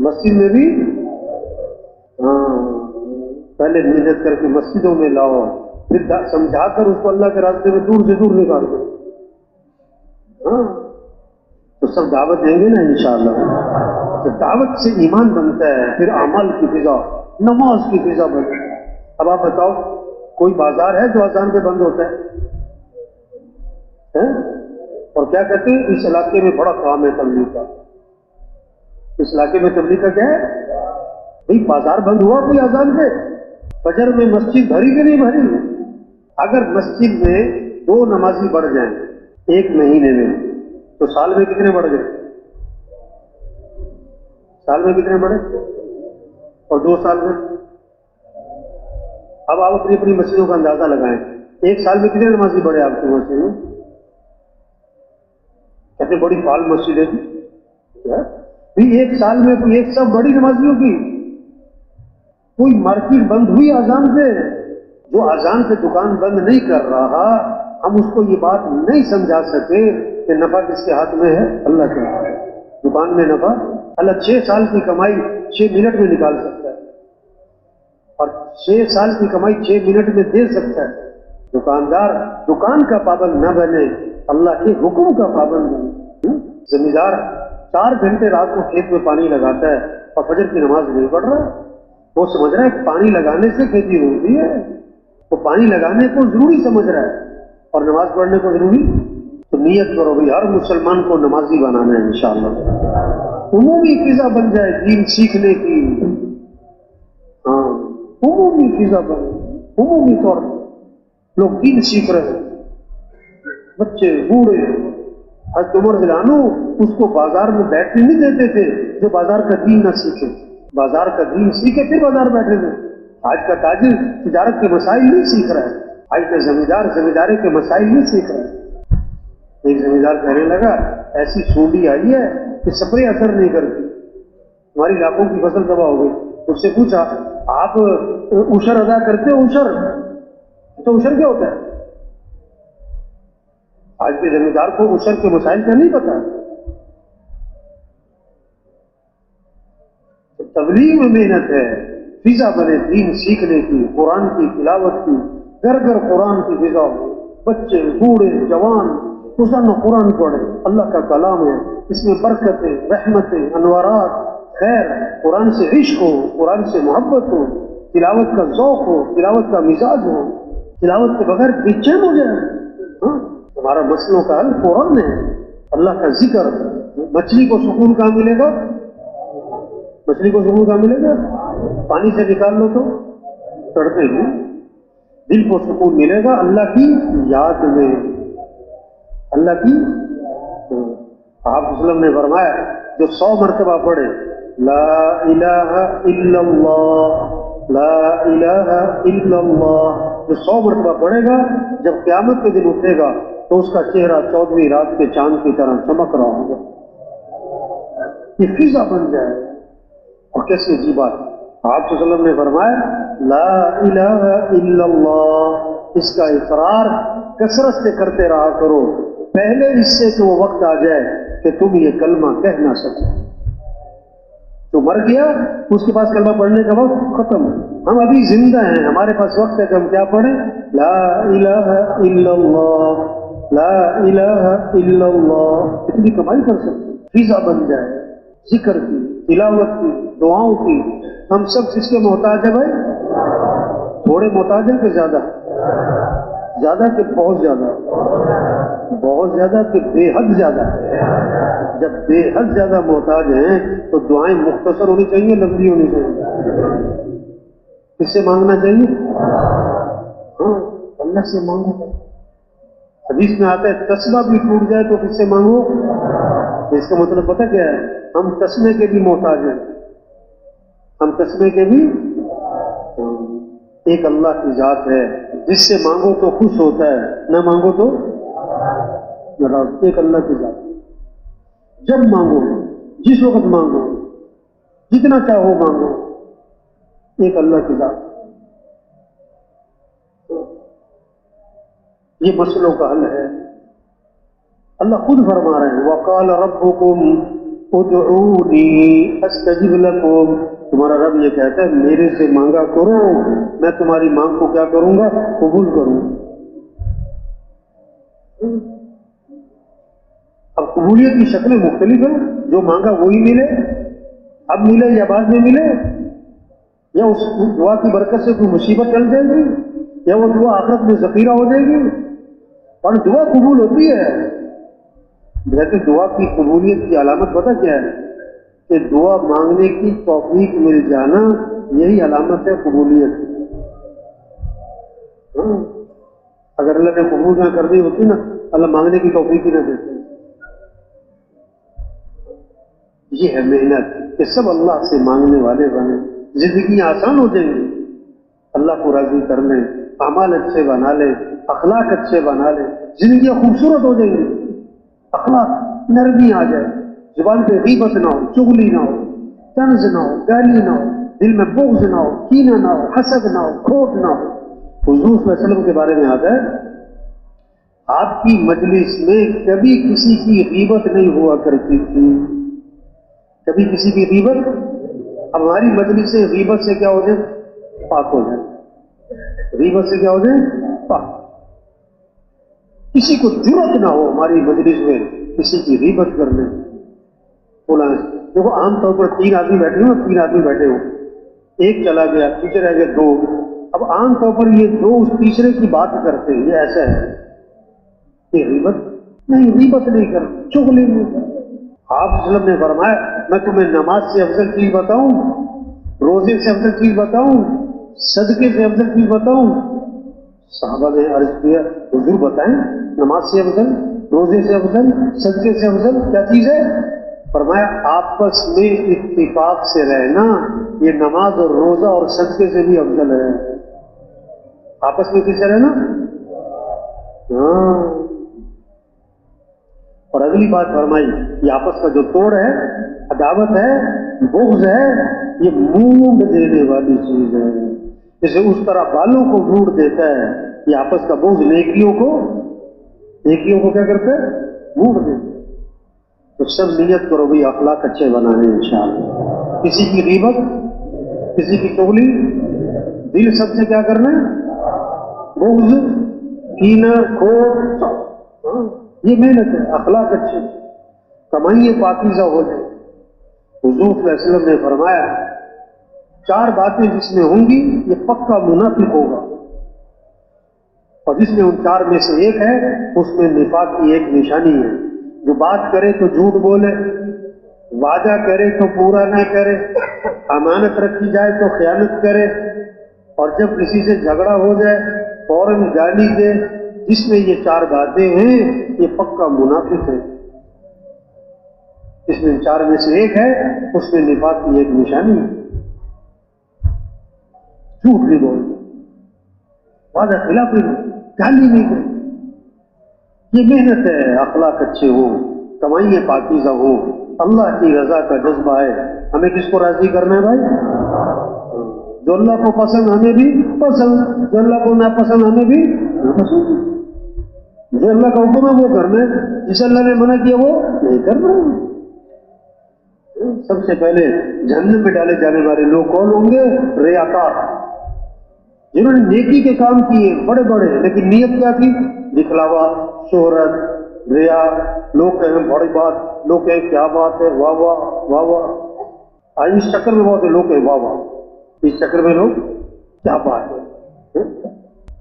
مسجد میں بھی پہلے محنت کر کے مسجدوں میں لاؤ، پھر سمجھا کر اس کو اللہ کے راستے میں دور سے دور نکال دو. تو سب دعوت دیں گے نا انشاءاللہ. تو دعوت سے ایمان بنتا ہے، پھر اعمال کی فضا، نماز کی فضا بنتی ہے. اب آپ بتاؤ کوئی بازار ہے جو اذان پہ بند ہوتا ہے؟ اور کیا کہتے ہیں اس علاقے میں بڑا کام ہے تبلیغ کا. اس علاقے میں تبلیغ کا کیا ہے؟ بھئی بازار بند ہوا کوئی اذان پہ؟ فجر میں مسجد بھری کہ نہیں بھری؟ اگر مسجد میں 2 نمازی بڑھ جائیں ایک مہینے میں تو سال میں کتنے بڑھ گئے؟ سال میں کتنے بڑھے؟ اور 2 سال میں؟ اب آپ اپنی اپنی مسجدوں کا اندازہ لگائیں. ایک سال میں کتنے نمازی بڑھے آپ کی مسجد میں؟ کہتے بڑی فعال مسجد ہے بھی. ایک سال میں کوئی ایک سب بڑی نمازیوں کی کوئی مارکیٹ بند ہوئی اذان پہ؟ جو اذان سے دکان بند نہیں کر رہا ہم اس کو یہ بات نہیں سمجھا سکے کہ نفع کس کے ہاتھ میں ہے؟ اللہ کے ہاتھ میں. دکان میں نفع اللہ 6 سال کی کمائی 6 منٹ میں نکال سکتا ہے اور 6 سال کی کمائی 6 منٹ میں دے سکتا ہے. دکاندار دکان کا پابند نہ بنے، اللہ کے حکم کا پابند بنے. زمیندار 4 گھنٹے رات کو کھیت میں پانی لگاتا ہے اور فجر کی نماز نہیں پڑھ رہا. وہ سمجھ رہا ہے پانی لگانے سے کھیتی ہوتی ہے، وہ پانی لگانے کو ضروری سمجھ رہا ہے اور نماز پڑھنے کو ضروری. تو نیت کرو بھائی ہر مسلمان کو نمازی بنانا ہے انشاءاللہ. عمومی فضا بن جائے دین سیکھنے کی. ہاں عمومی فضا بنے، عمومی طور پر لوگ دین سیکھ رہے ہیں، بچے بوڑھے. حضرت عمر رضی اللہ عنہ اس کو بازار میں بیٹھنے نہیں دیتے تھے جو بازار کا دین نہ سیکھے. بازار کا دین سیکھے پھر بازار بیٹھے تھے. آج کا تاجر تجارت کے مسائل نہیں سیکھ رہا ہے، آج کا زمیندار زمینداری کے مسائل نہیں سیکھ رہا ہے. ایک زمیندار کہنے لگا ایسی سونڈی آئی ہے کہ سپرے اثر نہیں کرتی، ہماری لاکھوں کی فصل تباہ ہو گئی. اس سے پوچھا آپ عشر ادا کرتے ہو؟ عشر تو عشر کیا ہوتا ہے؟ آج کے زمیندار کو عشر کے مسائل کا نہیں پتا. تو تبلیغ میں محنت ہے، فضا بنے دین سیکھنے کی، قرآن کی تلاوت کی. گھر گھر قرآن کی فضا ہو، بچے بوڑھے جوان روزانہ قرآن پڑھے. اللہ کا کلام ہے، اس میں برکتیں رحمتیں انوارات خیر. قرآن سے عشق ہو، قرآن سے محبت ہو، تلاوت کا ذوق ہو، تلاوت کا مزاج ہو. تلاوت کے بغیر بے چین ہو جائے. ہمارا مسئلوں کا حل قرآن ہے، اللہ کا ذکر. مچھلی کو سکون کہاں ملے گا؟ مچھلی کو سکون کہاں ملے گا؟ پانی سے نکال لو تو تڑپے گی. دل کو سکون ملے گا اللہ کی یاد میں. اللہ کی آپ صلی اللہ علیہ وسلم نے فرمایا جو 100 مرتبہ پڑھے لا الہ الا اللہ لا الہ الا اللہ، جو 100 مرتبہ پڑھے گا جب قیامت کے دن اٹھے گا تو اس کا چہرہ 14ویں رات کے چاند کی طرح چمک رہا ہوگا. یہ فضا بن جائے. اور کیسی عجیب بات، آپ صلی اللہ علیہ وسلم نے فرمایا لا الہ الا اللہ، اس کا اقرار کثرت سے کرتے رہا کرو پہلے اس سے کہ وہ وقت آ جائے کہ تم یہ کلمہ کہہ نہ سکو. جو مر گیا اس کے پاس کلمہ پڑھنے کا وقت ختم. ہم ابھی زندہ ہیں، ہمارے پاس وقت ہے کہ ہم کیا پڑھیں؟ لا الہ الا اللہ لا الہ الا اللہ. اتنی کمائی کر سکتے، فضا بن جائے ذکر کی، تلاوت کی، دعاؤں کی. ہم سب کس کے محتاج ہیں بھائی؟ تھوڑے محتاج ہیں کہ زیادہ؟ زیادہ کہ بہت زیادہ؟ بہت زیادہ کہ بے حد زیادہ؟ جب بے حد زیادہ محتاج ہیں تو دعائیں مختصر ہونی چاہیے، لمبی ہونی چاہیے. کس سے مانگنا چاہیے؟ ہاں اللہ سے مانگو. حدیث میں آتا ہے تسبیح بھی ٹوٹ جائے تو کس سے مانگو. اس کا مطلب پتہ کیا ہے؟ ہم تسبیح کے بھی محتاج ہیں، ہم تسبیح کے بھی. ایک اللہ کی ذات ہے جس سے مانگو تو خوش ہوتا ہے، نہ مانگو تو ناراض. ایک اللہ کی ذات، جب مانگو جس وقت مانگو جتنا چاہو مانگو، ایک اللہ کی ذات. یہ مسئلوں کا حل ہے. اللہ خود فرما رہے ہیں وَقَالَ رَبُّكُمْ ادعونی استجب لکم. تمہارا رب یہ کہتا ہے میرے سے مانگا کرو، میں تمہاری مانگ کو کیا کروں گا؟ قبول کروں. اب قبولیت کی شکلیں مختلف ہیں، جو مانگا وہی ملے، اب ملے یا بعد میں ملے. یا اس دعا کی برکت سے کوئی مصیبت ٹل جائے گی, یا وہ دعا آخرت میں ذخیرہ ہو جائے گی. اور دعا قبول ہوتی ہے. کہتے دعا کی قبولیت کی علامت پتہ کیا ہے؟ کہ دعا مانگنے کی توفیق مل جانا, یہی علامت ہے قبولیت. اگر اللہ نے قبول نہ کرنی ہوتی نا, اللہ مانگنے کی توفیق ہی نہ دیتے. یہ ہے محنت کہ سب اللہ سے مانگنے والے بنے, زندگی آسان ہو جائیں گی. اللہ کو راضی کر لیں, اعمال اچھے بنا لیں, اخلاق اچھے بنا لیں, زندگیاں خوبصورت ہو جائیں گی. اخلاق نرمی آ جائے, زبان پہ غیبت نہ ہو, چغلی نہ ہو, طنز نہ ہو, گالی نہ ہو, دل میں بغض نہ ہو, کینہ نہ ہو, حسد نہ ہو, کھوٹ نہ ہو. حضور صلی اللہ علیہ وسلم کے بارے میں آتا ہے, آپ کی مجلس میں کبھی کسی کی غیبت نہیں ہوا کرتی تھی. کبھی کسی کی غیبت. ہماری مجلس سے غیبت سے کیا ہو جائے؟ پاک ہو جائے. غیبت سے کیا ہو جائے؟ پاک. کسی کو جرأت نہ ہو ہماری مجلس میں کسی کی غیبت کرنے. بولا دیکھو عام طور پر 3 آدمی بیٹھے ہو, 3 آدمی بیٹھے ہو, ایک چلا گیا, پیچھے رہ گئے 2. اب عام طور پر یہ 2 اس تیسرے کی بات کرتے ہیں. یہ ایسا ہے کہ غیبت نہیں, غیبت نہیں کر, چغلی نہیں کر. آپ صلی اللہ علیہ وسلم نے فرمایا میں تمہیں نماز سے افضل چیز بتاؤں, روزے سے افضل چیز بتاؤں, صدقے سے افضل چیز بتاؤں. صحابہ نے عرض کیا حضور بتائیں, نماز سے افضل, روزے سے افضل, صدقے سے افضل کیا چیز ہے؟ فرمایا آپس میں اتفاق سے رہنا یہ نماز اور روزہ اور صدقے سے بھی افضل ہے. آپس میں کس سے رہنا؟ ہاں. اور اگلی بات فرمائی, یہ آپس کا جو توڑ ہے, عداوت ہے, بغض ہے, یہ مونڈ دینے والی چیز ہے. جیسے اس طرح بالوں کو مونڈ دیتا ہے, یہ آپس کا بغض نیکیوں کو کیا کرتا ہے؟ مونڈ دیتا ہے. تو سب نیت کرو بھی اخلاق اچھے بنانے انشاءاللہ. کسی کی غیبت, کسی کی چغلی, دل سب سے کیا کرنا ہے؟ بغض, کینہ, کھوٹ. یہ محنت ہے. اخلاق اچھے, کمائیے پاکیزہ ہو جائے. حضور صلی اللہ علیہ وسلم نے فرمایا 4 باتیں جس میں ہوں گی یہ پکا منافق ہوگا, اور جس میں ان 4 میں سے ایک ہے اس میں نفاق کی ایک نشانی ہے. جو بات کرے تو جھوٹ بولے, وعدہ کرے تو پورا نہ کرے, امانت رکھی جائے تو خیانت کرے, اور جب کسی سے جھگڑا ہو جائے فوراً گالی دے. جس میں یہ 4 باتیں ہیں یہ پکا منافق ہے. جس میں 4 میں سے ایک ہے اس میں نفاق کی ایک نشانی ہے. جھوٹ نہیں بولتے, وعدہ خلافی نہیں, گالی نہیں دے. یہ محنت ہے. اخلاق اچھے ہوں, کمائیاں پاکیزہ ہوں, اللہ کی رضا کا جذبہ ہے. ہمیں کس کو راضی کرنا ہے بھائی؟ جو اللہ کو پسند ہمیں بھی پسند, جو اللہ کو ناپسند ہمیں بھی ناپسند. جو اللہ کا حکم ہے وہ کرنا ہے, جسے اللہ نے منع کیا وہ نہیں کرنا. سب سے پہلے جہنم میں ڈالے جانے والے لوگ کون ہوں گے؟ ریاکار, جنہوں نے نیکی کے کام کیے بڑے بڑے, لیکن نیت کیا تھی؟ دکھلاوا, شہرت, ریا. لوگ کہیں بڑی بات, لوگ کہیں کیا بات ہے, واہ واہ واہ واہ. آج اس چکر میں بہت ہے, لوگ کہیں واہ واہ, اس چکر میں لوگ کیا بات ہے.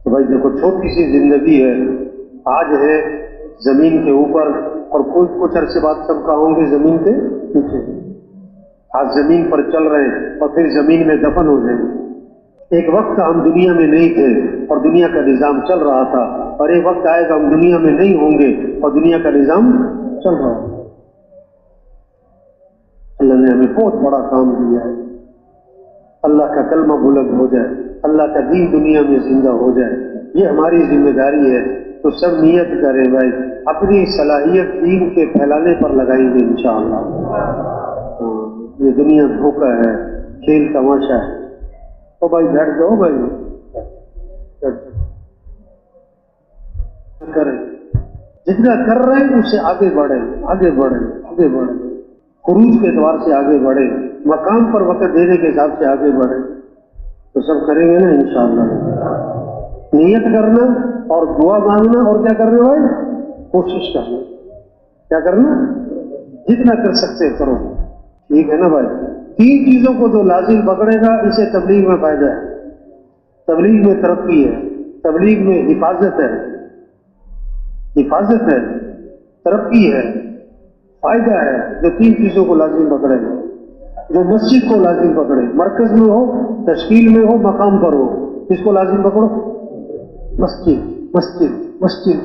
تو بھائی دیکھو چھوٹی سی زندگی ہے, آج ہے زمین کے اوپر, اور کچھ عرصے بعد سب کا ہوں گے زمین کے نیچے. آج زمین پر چل رہے ہیں اور پھر زمین میں دفن ہو جائیں گے. ایک وقت ہم دنیا میں نہیں تھے اور دنیا کا نظام چل رہا تھا, اور ایک وقت آئے گا ہم دنیا میں نہیں ہوں گے اور دنیا کا نظام چل رہا ہے. اللہ نے ہمیں بہت بڑا کام دیا ہے. اللہ کا کلمہ بلند ہو جائے, اللہ کا دین دنیا میں زندہ ہو جائے, یہ ہماری ذمہ داری ہے. تو سب نیت کریں بھائی, اپنی صلاحیت دین کے پھیلانے پر لگائیں گے انشاءاللہ. یہ دنیا دھوکہ ہے, کھیل تماشا ہے. تو بھائی بیٹھ جاؤ بھائی, کریں جتنا کر رہے ہیں اس سے آگے بڑھیں, آگے بڑھیں, آگے بڑھیں. خروج کے اعتبار سے آگے بڑھیں, مقام پر وقت دینے کے حساب سے آگے بڑھیں. تو سب کریں گے نا انشاءاللہ. نیت کرنا اور دعا مانگنا, اور کیا کرنا بھائی؟ کوشش کرنا. کیا کرنا؟ جتنا کر سکتے کرو. ٹھیک ہے نا بھائی؟ تین چیزوں کو جو لازم پکڑے گا اسے تبلیغ میں فائدہ ہے، تبلیغ میں ترقی ہے، تبلیغ میں حفاظت ہے، حفاظت ہے، ترقی ہے، فائدہ ہے۔ جو تین چیزوں کو لازم پکڑے گا، جو مسجد کو لازم پکڑے، مرکز میں ہو، تشکیل میں ہو، مقام پر ہو، کس کو لازم پکڑو؟ مسجد، مسجد، مسجد۔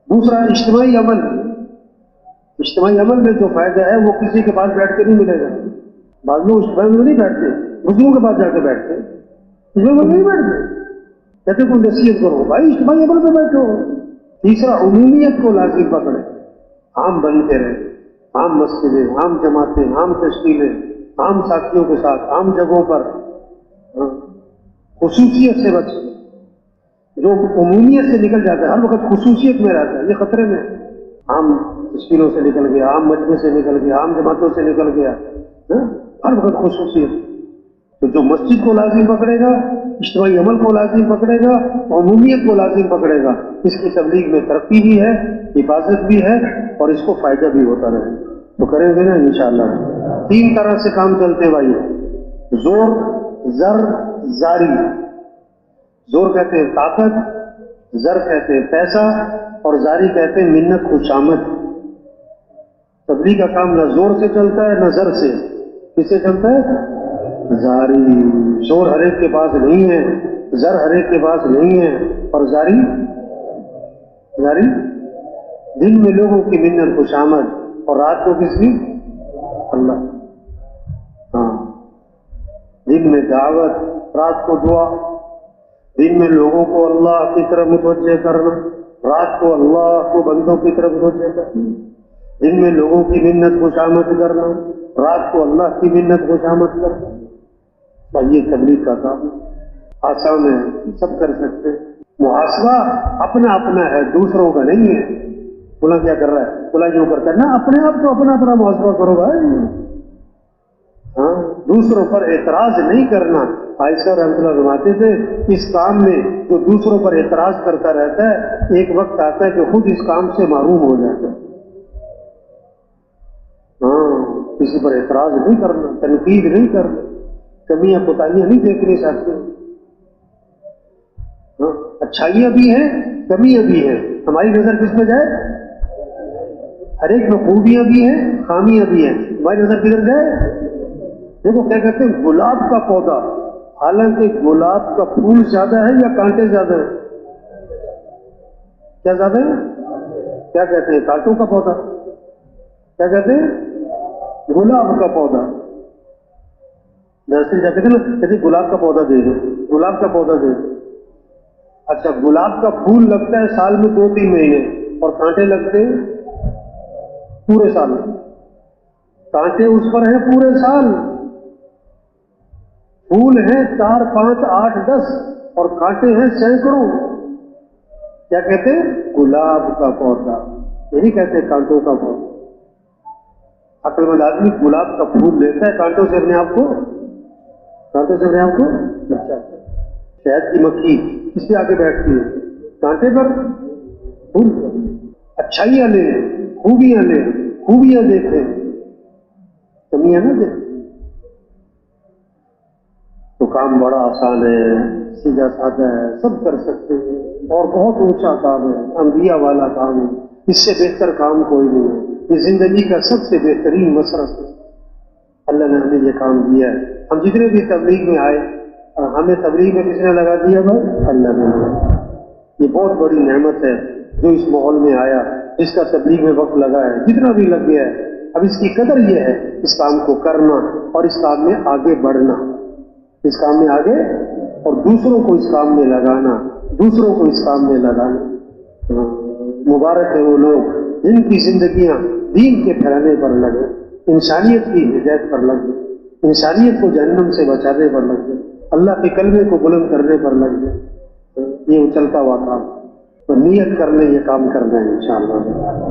دوسرا اجتماعی عمل، اجتماعی عمل میں جو فائدہ ہے وہ کسی کے پاس بیٹھ کے نہیں ملے گا۔ بعض لوگ اجتماعی میں نہیں بیٹھتے، بزرگوں کے پاس جا کے بیٹھتے، اجتماعی میں نہیں بیٹھتے، کہتے کوئی نصیحت کرو، بھائی اجتماعی عمل میں بیٹھو۔ تیسرا عمومیت کو لازم پکڑے، عام بنتے رہے، عام مسجدیں، عام جماعتیں، عام تشکیلیں، عام ساتھیوں کے ساتھ، عام جگہوں پر، خصوصیت سے بچے۔ جو عمومیت سے نکل جاتا ہے، ہر وقت خصوصیت میں رہتا ہے، یہ خطرے میں۔ عام تشکیلوں سے نکل گیا، عام مجمع سے نکل گیا، عام جماعتوں سے نکل گیا، ہر وقت خصوصیت۔ تو جو مسجد کو لازم پکڑے گا، اجتماعی عمل کو لازم پکڑے گا، عمومیت کو لازم پکڑے گا، اس کی تبلیغ میں ترقی بھی ہے، حفاظت بھی ہے، اور اس کو فائدہ بھی ہوتا رہے۔ تو کریں گے نا انشاءاللہ۔ تین طرح سے کام چلتے ہیں بھائی، زور، زر، زاری۔ زور کہتے ہیں طاقت، زر کہتے ہیں پیسہ، اور زاری کہتے ہیں منت خوشامد۔ تبلیغ کا کام نہ زور سے چلتا ہے نہ زر سے، کس سے چلتا ہے؟ زاری۔ زور ہر ایک کے پاس نہیں ہے، زر ہر ایک کے پاس نہیں ہے، اور زاری، زاری دن میں لوگوں کی منت خوشامد، اور رات کو کس کی؟ اللہ۔ ہاں، دن میں دعوت، رات کو دعا، دن میں لوگوں کو اللہ کی طرف متوجہ کرنا، رات کو اللہ کو بندوں کی طرف متوجہ کرنا، دن میں لوگوں کی منت خوشامد کرنا، رات کو اللہ کی منت خوشامد کرنا۔ اور یہ تبلیغ کا کام آسان ہے، سب کر سکتے۔ محاسبہ اپنا اپنا ہے، دوسروں کا نہیں ہے۔ فلاں کیا کر رہا ہے، فلاں کیوں کرتا ہے، نہ اپنے آپ کو اپنا اپنا محاسبہ کرو بھائی۔ ہاں، دوسروں پر اعتراض نہیں کرنا۔ عائشہ رحمۃ اللہ فرماتے تھے، اس کام میں جو دوسروں پر اعتراض کرتا رہتا ہے، ایک وقت آتا ہے کہ خود اس کام سے محروم ہو جاتا ہے۔ ہاں، کسی پر اعتراض نہیں کرنا، تنقید نہیں کرنا، کمیاں کوتاہیاں نہیں دیکھنی چاہتے۔ ہاں، اچھائیاں بھی ہیں، کمیاں بھی ہیں، ہماری نظر کس پہ جائے؟ ہر ایک میں خوبیاں بھی ہیں، خامیاں بھی ہیں، ہماری نظر کدھر جائے؟ دیکھو کیا کہتے ہیں، گلاب کا پودا، حالانکہ گلاب کا پھول زیادہ ہے یا کانٹے زیادہ ہیں؟ کیا زیادہ ہے؟ کیا کہتے ہیں؟ کانٹوں کا پودا۔ کیا کہتے ہیں؟ گلاب کا پودا۔ نرسری جا کہتے ہیں نا، کہتے گلاب کا پودا دے دو، گلاب کا پودا دے دو۔ اچھا، گلاب کا پھول لگتا ہے سال میں 2-3 مہینے، اور کانٹے لگتے ہیں پورے سال۔ کانٹے اس پر ہیں پورے سال، پھول ہیں 4، 5، 8، 10، اور کانٹے ہیں سینکڑوں۔ کیا کہتے ہیں؟ گلاب کا پودا، یہی کہتے ہیں کانٹوں کا پودا۔ عقل مند آدمی گلاب کا پھول لیتا ہے، کانٹوں سے اپنے آپ کو، کانٹوں سے اپنے آپ کو بچاتا ہے۔ شہد کی مکھی کس پہ آ کے بیٹھتی ہے؟ کانٹے پر، پھول پر۔ اچھائیاں لیں، خوبیاں لیں، خوبیاں دیکھیں، کمیاں نہ دیکھیں۔ تو کام بڑا آسان ہے، سیدھا سادہ ہے، سب کر سکتے ہیں، اور بہت اونچا کام ہے، انبیاء والا کام ہے، اس سے بہتر کام کوئی نہیں ہے۔ یہ زندگی کا سب سے بہترین مصرف ہے، اللہ نے ہمیں یہ کام دیا ہے۔ ہم جتنے بھی تبلیغ میں آئے، ہمیں تبلیغ میں کس نے لگا دیا بھائی؟ اللہ نے لگا۔ یہ بہت بڑی نعمت ہے جو اس ماحول میں آیا، جس کا تبلیغ میں وقت لگا ہے، جتنا بھی لگ گیا ہے۔ اب اس کی قدر یہ ہے اس کام کو کرنا اور اس کام میں آگے بڑھنا، اس کام میں آگے، اور دوسروں کو اس کام میں لگانا، دوسروں کو اس کام میں لگانا۔ مبارک ہے وہ لوگ جن کی زندگیاں دین کے پھیلانے پر لگے، انسانیت کی ہدایت پر لگے، انسانیت کو جہنم سے بچانے پر لگے، اللہ کے کلمے کو بلند کرنے پر لگے۔ یہ چلتا ہوا کام، تو نیت کر لیں، یہ کام کرنا ہے انشاءاللہ،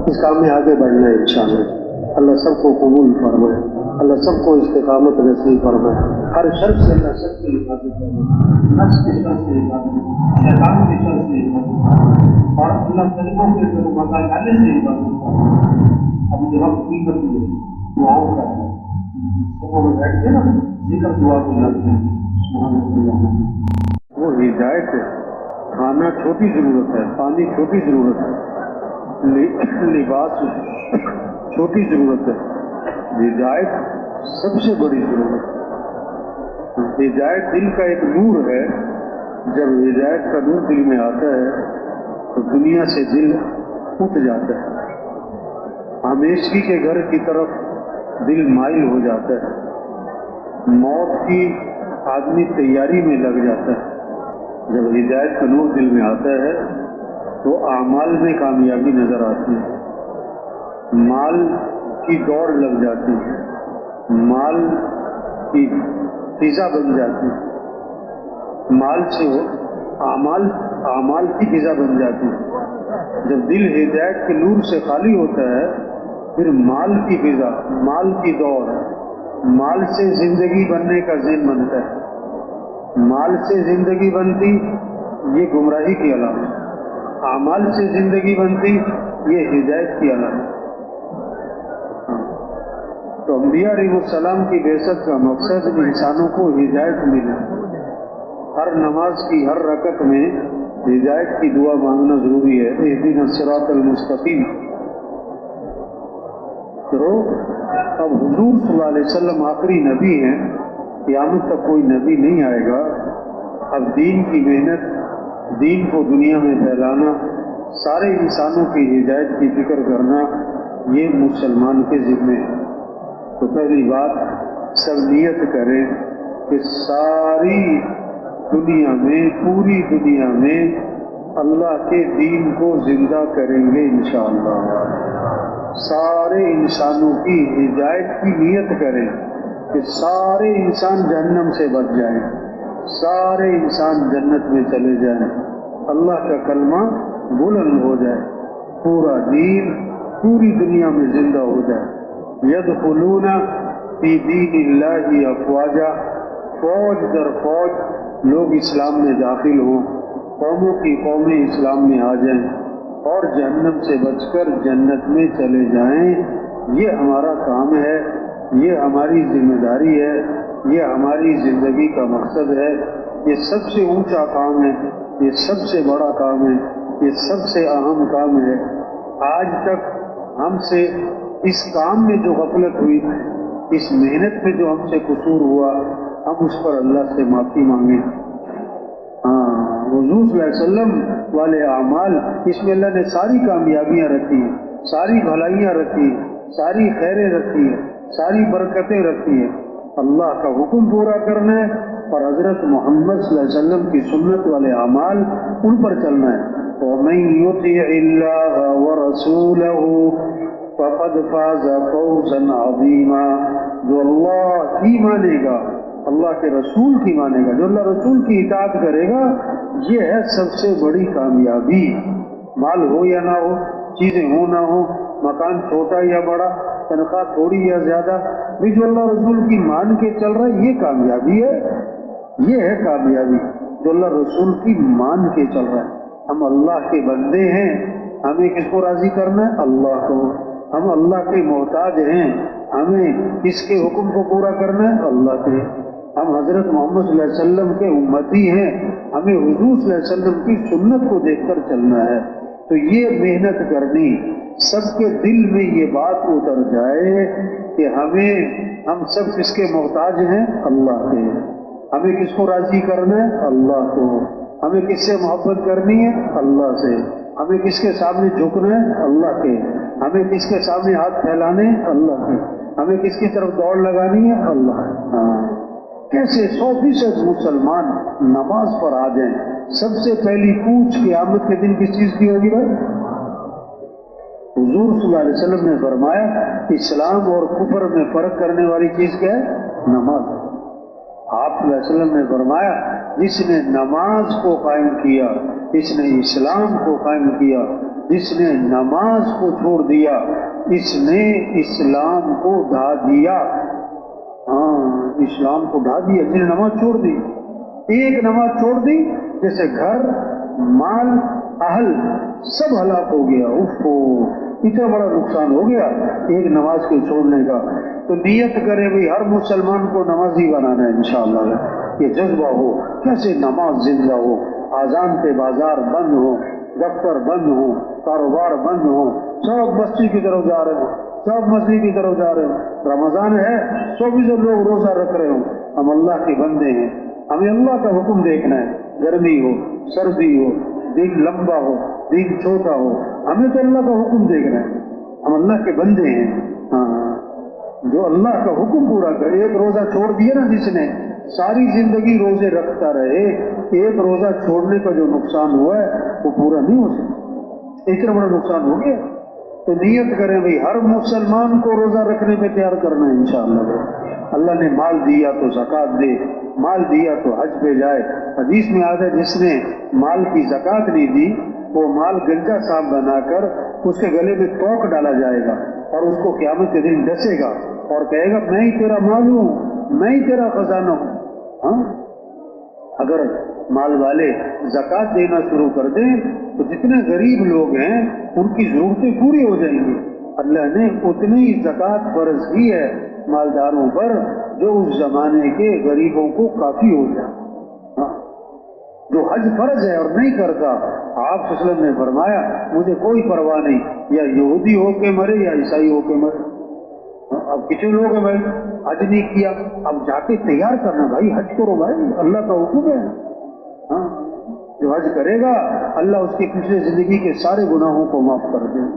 اس کام میں آگے بڑھنا ہے انشاءاللہ۔ اللہ سب کو قبول فرمائے، اللہ سب کو استقامت نصیب فرمائے، ہر شر سے اللہ سب کی حفاظت فرمائے، نفس کے شر سے حفاظت فرمائے، شیطان کے شر سے حفاظت فرمائے، اور اللہ طریقوں کے مکا ڈالنے سے حفاظت فرمائے۔ اب یہ وقت قیمتی ہے، دعاؤں کا ہے، میں بیٹھ کے نا ذکر دعا کو لگتے ہیں سبحان اللہ. وہ ہدایت ہے. کھانا چھوٹی ضرورت ہے، پانی چھوٹی ضرورت ہے، لباس چھوٹی ضرورت ہے، ہدایت سب سے بڑی ضرورت ہے. ہدایت دل کا ایک نور ہے. جب ہدایت کا نور دل میں آتا ہے تو دنیا سے دل اٹھ جاتا ہے، ہمیشگی کے گھر کی طرف دل مائل ہو جاتا ہے، موت کی آدمی تیاری میں لگ جاتا ہے. جب ہدایت کا نور دل میں آتا ہے تو اعمال میں کامیابی نظر آتی ہے، مال کی دوڑ لگ جاتی ہے، مال کی فضا بن جاتی ہے، مال سے اعمال کی فضا بن جاتی ہے. جب دل ہدایت کے نور سے خالی ہوتا ہے پھر مال کی فضا، مال کی دوڑ، مال سے زندگی بننے کا ذہن بنتا ہے. مال سے زندگی بنتی یہ گمراہی کی علامت، اعمال سے زندگی بنتی یہ ہدایت کی علامت. تو انبیاء علیہ السلام کی بعثت کا مقصد انسانوں کو ہدایت ملے. ہر نماز کی ہر رکعت میں ہدایت کی دعا مانگنا ضروری ہے. اہدنا الصراط المستقیم. تو اب حضور صلی اللہ علیہ وسلم آخری نبی ہیں، قیامت تک کوئی نبی نہیں آئے گا. اب دین کی محنت، دین کو دنیا میں پھیلانا، سارے انسانوں کی ہدایت کی فکر کرنا یہ مسلمان کے ذمے ہے. تو پہلی بات سب نیت کریں کہ ساری دنیا میں، پوری دنیا میں اللہ کے دین کو زندہ کریں گے انشاءاللہ. سارے انسانوں کی ہدایت کی نیت کریں کہ سارے انسان جہنم سے بچ جائیں، سارے انسان جنت میں چلے جائیں، اللہ کا کلمہ بلند ہو جائے، پورا دین پوری دنیا میں زندہ ہو جائے. یدخلون فی دین اللہ افواجا. فوج در فوج لوگ اسلام میں داخل ہوں، قوموں کی قومیں اسلام میں آ جائیں اور جہنم سے بچ کر جنت میں چلے جائیں. یہ ہمارا کام ہے، یہ ہماری ذمہ داری ہے، یہ ہماری زندگی کا مقصد ہے. یہ سب سے اونچا کام ہے، یہ سب سے بڑا کام ہے، یہ سب سے اہم کام ہے. آج تک ہم سے اس کام میں جو غفلت ہوئی، اس محنت میں جو ہم سے قصور ہوا، ہم اس پر اللہ سے معافی مانگیں. حضور صلی اللہ علیہ وسلم والے اعمال، اس میں اللہ نے ساری کامیابیاں رکھی ہیں، ساری بھلائیاں رکھی ہیں، ساری خیریں رکھی ہیں، ساری برکتیں رکھی ہیں. اللہ کا حکم پورا کرنا ہے اور حضرت محمد صلی اللہ علیہ وسلم کی سنت والے اعمال ان پر چلنا ہے. وَمَن يُطِعِ اللَّهَ وَرَسُولَهُ فَقَدْ فَازَ فَوْزًا عَظِيمًا. جو اللہ کی مانے گا، اللہ کے رسول کی مانے گا، جو اللہ رسول کی اطاعت کرے گا، یہ ہے سب سے بڑی کامیابی. مال ہو یا نہ ہو، چیزیں ہو نہ ہو، مکان چھوٹا یا بڑا، تنخواہ تھوڑی یا زیادہ، بھی جو اللہ رسول کی مان کے چل رہا ہے یہ کامیابی ہے. یہ ہے کامیابی جو اللہ رسول کی مان کے چل رہا ہے. ہم اللہ کے بندے ہیں، ہمیں کس کو راضی کرنا ہے؟ اللہ کو. ہم اللہ کے محتاج ہیں، ہمیں کس کے حکم کو پورا کرنا ہے؟ اللہ کے. ہم حضرت محمد صلی اللہ علیہ وسلم کے امتی ہیں، ہمیں حضور صلی اللہ علیہ وسلم کی سنت کو دیکھ کر چلنا ہے. تو یہ محنت کرنی، سب کے دل میں یہ بات اتر جائے کہ ہم سب کس کے محتاج ہیں؟ اللہ کے. ہمیں کس کو راضی کرنا ہے؟ اللہ کو. ہمیں کس سے محبت کرنی ہے؟ اللہ سے. ہمیں کس کے سامنے جھکنا ہے؟ اللہ کے. ہمیں کس کے سامنے ہاتھ پھیلانے ہیں؟ اللہ کے. ہمیں کس کی طرف دوڑ لگانی ہے؟ اللہ. کیسے 100% مسلمان نماز پر آ جائیں. سب سے پہلی پوچھ قیامت کے دن کس چیز کی ہوگی بھائی؟ حضور صلی اللہ علیہ وسلم نے فرمایا اسلام اور کفر میں فرق کرنے والی چیز کیا ہے؟ نماز. آپ صلی اللہ علیہ وسلم نے فرمایا جس نے نماز کو قائم کیا، اس نے اسلام کو قائم کیا. جس نے نماز کو چھوڑ دیا، اس نے اسلام کو ڈھا دیا. اسلام کو ڈھا دیا جس نے نماز چھوڑ دی. ایک نماز چھوڑ دی جیسے گھر، مال، اہل سب ہلاک ہو گیا. اتنا بڑا نقصان ہو گیا ایک نماز کے چھوڑنے کا. تو نیت کرے بھئی ہر مسلمان کو نمازی بنانا ہے انشاءاللہ. یہ جذبہ ہو کیسے نماز زندہ ہو. اذان پہ بازار بند ہو, دفتر بند ہو, کاروبار بند ہو, سب مسجد کی طرف جا رہے ہوں, سب مسجد کی طرف جا رہے ہوں. رمضان ہے 24 لوگ روزہ رکھ رہے ہوں. ہم اللہ کے بندے ہیں, ہمیں اللہ کا حکم دیکھنا ہے. گرمی ہو, سردی ہو, دن لمبا ہو, دن چھوٹا ہو, ہمیں تو اللہ کا حکم دیکھنا ہے. ہم اللہ کے بندے ہیں. ہاں, جو اللہ کا حکم پورا کرے. ایک روزہ چھوڑ دیا نا جس نے, ساری زندگی روزے رکھتا رہے, ایک روزہ چھوڑنے کا جو نقصان ہوا ہے وہ پورا نہیں ہو سکتا. اتنا بڑا نقصان ہو گیا. تو نیت کریں بھئی ہر مسلمان کو روزہ رکھنے پہ تیار کرنا ہے انشاءاللہ. اللہ نے مال دیا تو زکوٰۃ دے, مال دیا تو حج پہ جائے. حدیث میں آتا ہے جس نے مال کی زکوٰۃ نہیں دی وہ مال گنجا صاحب بنا کر اس کے گلے میں توق ڈالا جائے گا اور اس کو قیامت کے دن ڈسے گا اور کہے گا میں ہی تیرا مال ہوں, میں ہی تیرا خزانہ ہوں. ہاں, اگر مال والے زکوٰۃ دینا شروع کر دیں تو جتنے غریب لوگ ہیں ان کی ضرورتیں پوری ہو جائیں گی. اللہ نے اتنی زکوٰۃ فرض کی ہے مالداروں پر جو اس زمانے کے غریبوں کو کافی ہو جائے. ہاں, جو حج فرض ہے اور نہیں کرتا, آپ صلی اللہ علیہ وسلم نے فرمایا مجھے کوئی پرواہ نہیں, یا یہودی ہو کے مرے یا عیسائی ہو کے مرے. اب کتنے لوگ ہیں بھائی حج نہیں کیا, اب جا کے تیار کرنا بھائی, حج کرو بھائی, اللہ کا حکم ہے. ہاں, جو حج کرے گا اللہ اس کی پچھلے زندگی کے سارے گناہوں کو معاف کر دے,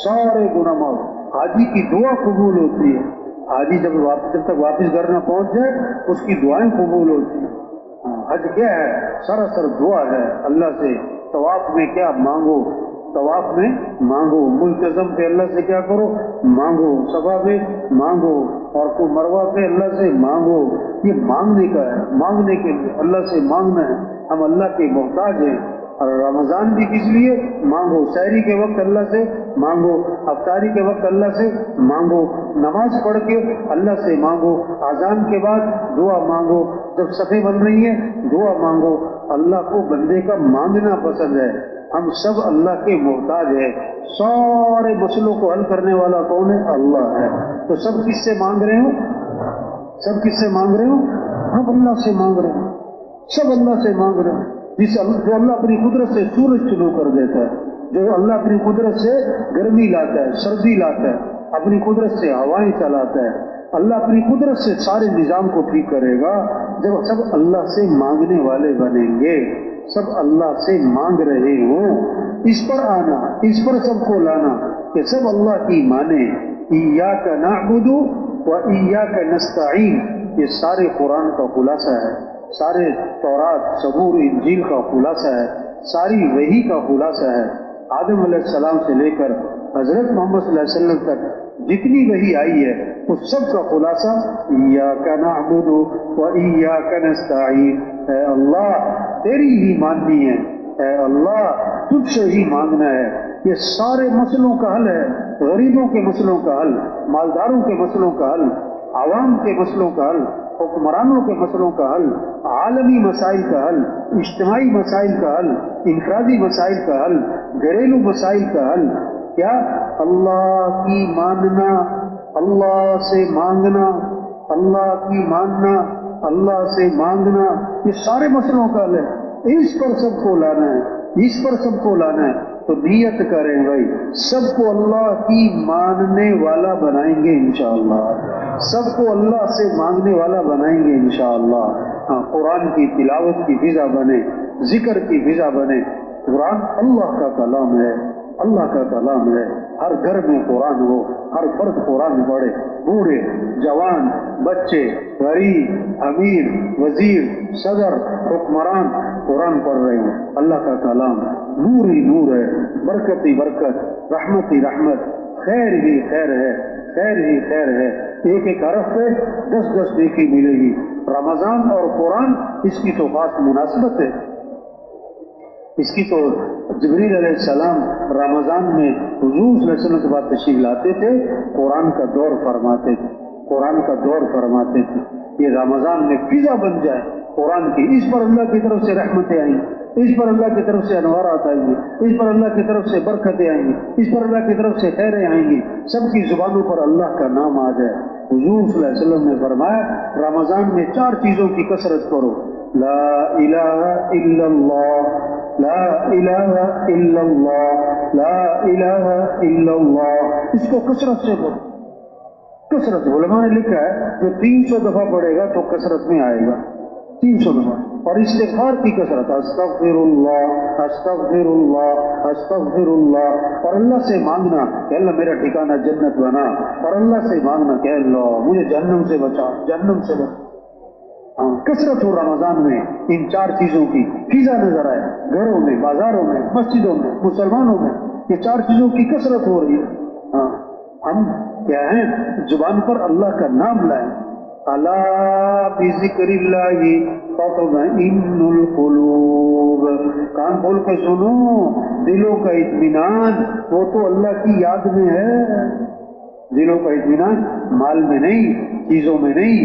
سارے گناہ معاف. حاجی کی دعا قبول ہوتی ہے. حاجی جب تک واپس گھر نہ پہنچ جائے اس کی دعائیں قبول ہوتی ہیں. حج کیا ہے؟ سراسر دعا ہے اللہ سے. طواف میں کیا مانگو, طواف میں مانگو. ملتزم پہ اللہ سے کیا کرو, مانگو. صفا پہ مانگو اور کو مروہ پہ اللہ سے مانگو. یہ مانگنے کا ہے, مانگنے کے لیے اللہ سے مانگنا ہے. ہم اللہ کے محتاج ہیں. اور رمضان بھی کس لیے مانگو, سحری کے وقت اللہ سے مانگو, افطاری کے وقت اللہ سے مانگو, نماز پڑھ کے اللہ سے مانگو, اذان کے بعد دعا مانگو, جب صفیں بن رہی ہیں دعا مانگو. اللہ کو بندے کا مانگنا پسند ہے. ہم سب اللہ کے محتاج ہیں. سارے مسئلوں کو حل کرنے والا کون ہے؟ اللہ ہے. تو سب کس سے مانگ رہے ہو, سب کس سے مانگ رہے ہو؟ ہم اللہ سے مانگ رہے ہیں, سب اللہ سے مانگ رہے ہیں. جو اللہ اپنی قدرت سے سورج طلوع کر دیتا ہے, جو اللہ اپنی قدرت سے گرمی لاتا ہے, سردی لاتا ہے, اپنی قدرت سے ہوائیں چلاتا ہے, اللہ اپنی قدرت سے سارے نظام کو ٹھیک کرے گا. جب سب اللہ سے مانگنے والے بنیں گے, سب اللہ سے مانگ رہے ہوں, اس پر آنا, اس پر سب کو لانا کہ سب اللہ کی مانیں. ایاک نعبد و ایاک نستعین, یہ سارے قرآن کا خلاصہ ہے, سارے تورات, زبور, انجیل کا خلاصہ ہے, ساری وحی کا خلاصہ ہے. آدم علیہ السلام سے لے کر حضرت محمد صلی اللہ علیہ وسلم تک جتنی وحی آئی ہے اس سب کا خلاصہ ایاک نعبد و ایاک نستعین. اے اللہ تیری ہی ماننی ہے, اے اللہ تجھ سے ہی مانگنا ہے. یہ سارے مسئلوں کا حل ہے, غریبوں کے مسئلوں کا حل, مالداروں کے مسئلوں کا حل, عوام کے مسئلوں کا حل, حکمرانوں کے مسئلوں کا حل, عالمی مسائل کا حل, اجتماعی مسائل کا حل, انفرادی مسائل کا حل, گھریلو مسائل کا حل. کیا؟ اللہ کی ماننا, اللہ سے مانگنا, اللہ کی ماننا, اللہ سے مانگنا, یہ سارے مسئلوں کا حل ہے. اس پر سب کو لانا ہے, اس پر سب کو لانا ہے. تو نیت کریں بھائی, سب کو اللہ کی ماننے والا بنائیں گے انشاءاللہ, سب کو اللہ سے مانگنے والا بنائیں گے انشاءاللہ. ہاں, قرآن کی تلاوت کی فضا بنے, ذکر کی فضا بنے. قرآن اللہ کا کلام ہے, اللہ کا کلام ہے. ہر گھر میں قرآن ہو, ہر فرد قرآن پڑھے, بوڑھے, جوان, بچے, غریب, امیر, وزیر, صدر, حکمران قرآن پڑھ رہے ہیں. اللہ کا کلام نور ہی نور ہے, برکت ہی برکت, رحمت ہی رحمت, خیر ہی خیر ہے, خیر ہی خیر ہے. ایک ایک حرف پہ 10 نیکی ملے گی. رمضان اور قرآن اس کی تو خاص مناسبت ہے. اس کی تو جبریل علیہ السلام رمضان میں حضور صلی اللہ علیہ وسلم کے بعد تشریف لاتے تھے, قرآن کا دور فرماتے تھے, قرآن کا دور فرماتے تھے. یہ رمضان میں فضا بن جائے قرآن کی, اس پر اللہ کی طرف سے رحمتیں آئیں, اس پر اللہ کی طرف سے انوارات آئیں گے، اس پر اللہ کی طرف سے برکتیں آئیں گی، اس پر اللہ کی طرف سے خیریں آئیں گی، سب کی زبانوں پر اللہ کا نام آ جائے۔ حضور صلی اللہ علیہ وسلم نے فرمایا رمضان میں 4 چیزوں کی کثرت کرو، لا الہ الا اللہ، لا الہ الا اللہ، لا الہ الا اللہ، اس کو کثرت سے پڑھو، کثرت۔ علماء نے لکھا ہے جو 300 دفعہ پڑھے گا تو کثرت میں آئے گا، 300 دفعہ۔ اور استغفار کی کثرت، استغفر اللہ، استغفر اللہ، استغفر اللہ، اور اللہ سے مانگنا کہ اللہ میرا ٹھکانہ جنت بنا، اور اللہ سے مانگنا کہ اللہ مجھے جہنم سے بچا، جہنم سے بچا۔ کثرت ہو رمضان میں ان 4 چیزوں کی، فضا نظر آئے گھروں میں، بازاروں میں، مسجدوں میں، مسلمانوں میں، یہ 4 چیزوں کی کثرت ہو رہی ہے۔ ہم کیا ہیں، زبان پر اللہ کا نام لائیں۔ الا بذکر اللہ تطمئن القلوب، کان کھول کے سنو، دلوں کا اطمینان وہ تو اللہ کی یاد میں ہے۔ دلوں کا اطمینان مال میں نہیں، چیزوں میں نہیں،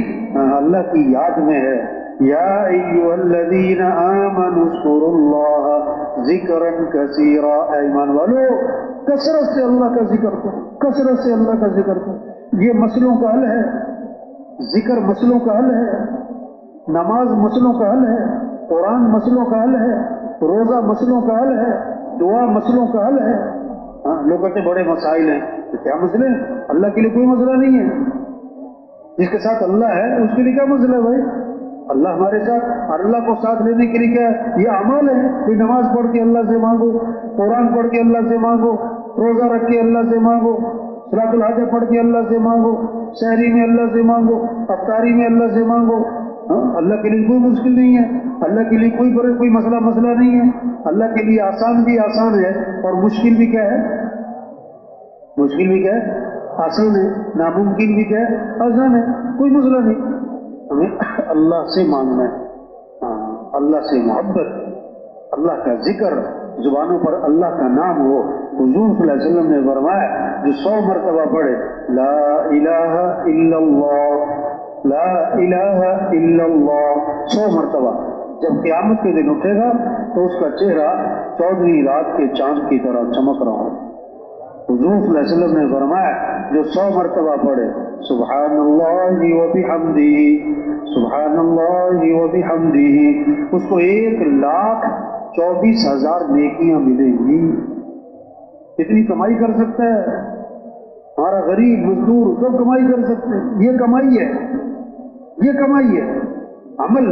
اللہ کی یاد میں ہے۔ یا ایھا الذین آمنوا اذکروا اللہ ذکرا کثیرا، اے ایمان والو کثرت سے اللہ کا ذکر کرو، کثرت سے اللہ کا ذکر کرو۔ یہ مسئلوں کا حل ہے، ذکر مسئلوں کا حل ہے، نماز مسئلوں کا حل ہے، قرآن مسئلوں کا حل ہے، روزہ مسئلوں کا حل ہے، دعا مسئلوں کا حل ہے۔ لوگ کہتے بڑے مسائل ہیں، تو کیا مسئلے ہیں؟ اللہ کے لیے کوئی مسئلہ نہیں ہے۔ جس کے ساتھ اللہ ہے اس کے لیے کیا مسئلہ ہے بھائی؟ اللہ ہمارے ساتھ، اور اللہ کو ساتھ لینے کے لیے کیا ہے؟ یہ اعمال ہے کہ نماز پڑھ کے اللہ سے مانگو، قرآن پڑھ کے اللہ سے مانگو، روزہ رکھ کے اللہ سے مانگو، صلاۃ الحاجہ پڑھ کے اللہ سے مانگو، سحری میں اللہ سے مانگو، افطاری میں اللہ سے مانگو۔ اللہ کے لیے کوئی مشکل نہیں ہے، اللہ کے لیے کوئی مسئلہ نہیں ہے۔ اللہ کے لیے آسان بھی آسان ہے اور مشکل بھی کیا ہے؟ مشکل بھی کیا ہے؟ آسان ہے۔ ناممکن بھی کیا ہے؟ آسان ہے۔ کوئی مسئلہ نہیں، ہمیں اللہ سے مانگنا ہے، اللہ سے محبت، اللہ کا ذکر، زبانوں پر اللہ کا نام ہو۔ حضور صلی اللہ علیہ وسلم نے فرمایا جو 100 مرتبہ پڑھے لا الہ الا اللہ، لا الہ الا اللہ 100 مرتبہ، جب قیامت کے دن اٹھے گا تو اس کا چہرہ 14ویں رات کے چاند کی طرح چمک رہا ہو۔ حضور صلی اللہ علیہ وسلم نے فرمایا جو 100 مرتبہ پڑھے سبحان اللہ وبحمدہ، سبحان اللہ وبحمدہ، اس کو 1,24,000 نیکیاں ملیں گی۔ کتنی کمائی کر سکتا ہے ہمارا غریب مزدور، سب کمائی کر سکتے ہیں۔ یہ کمائی ہے، یہ کمائی ہے، عمل،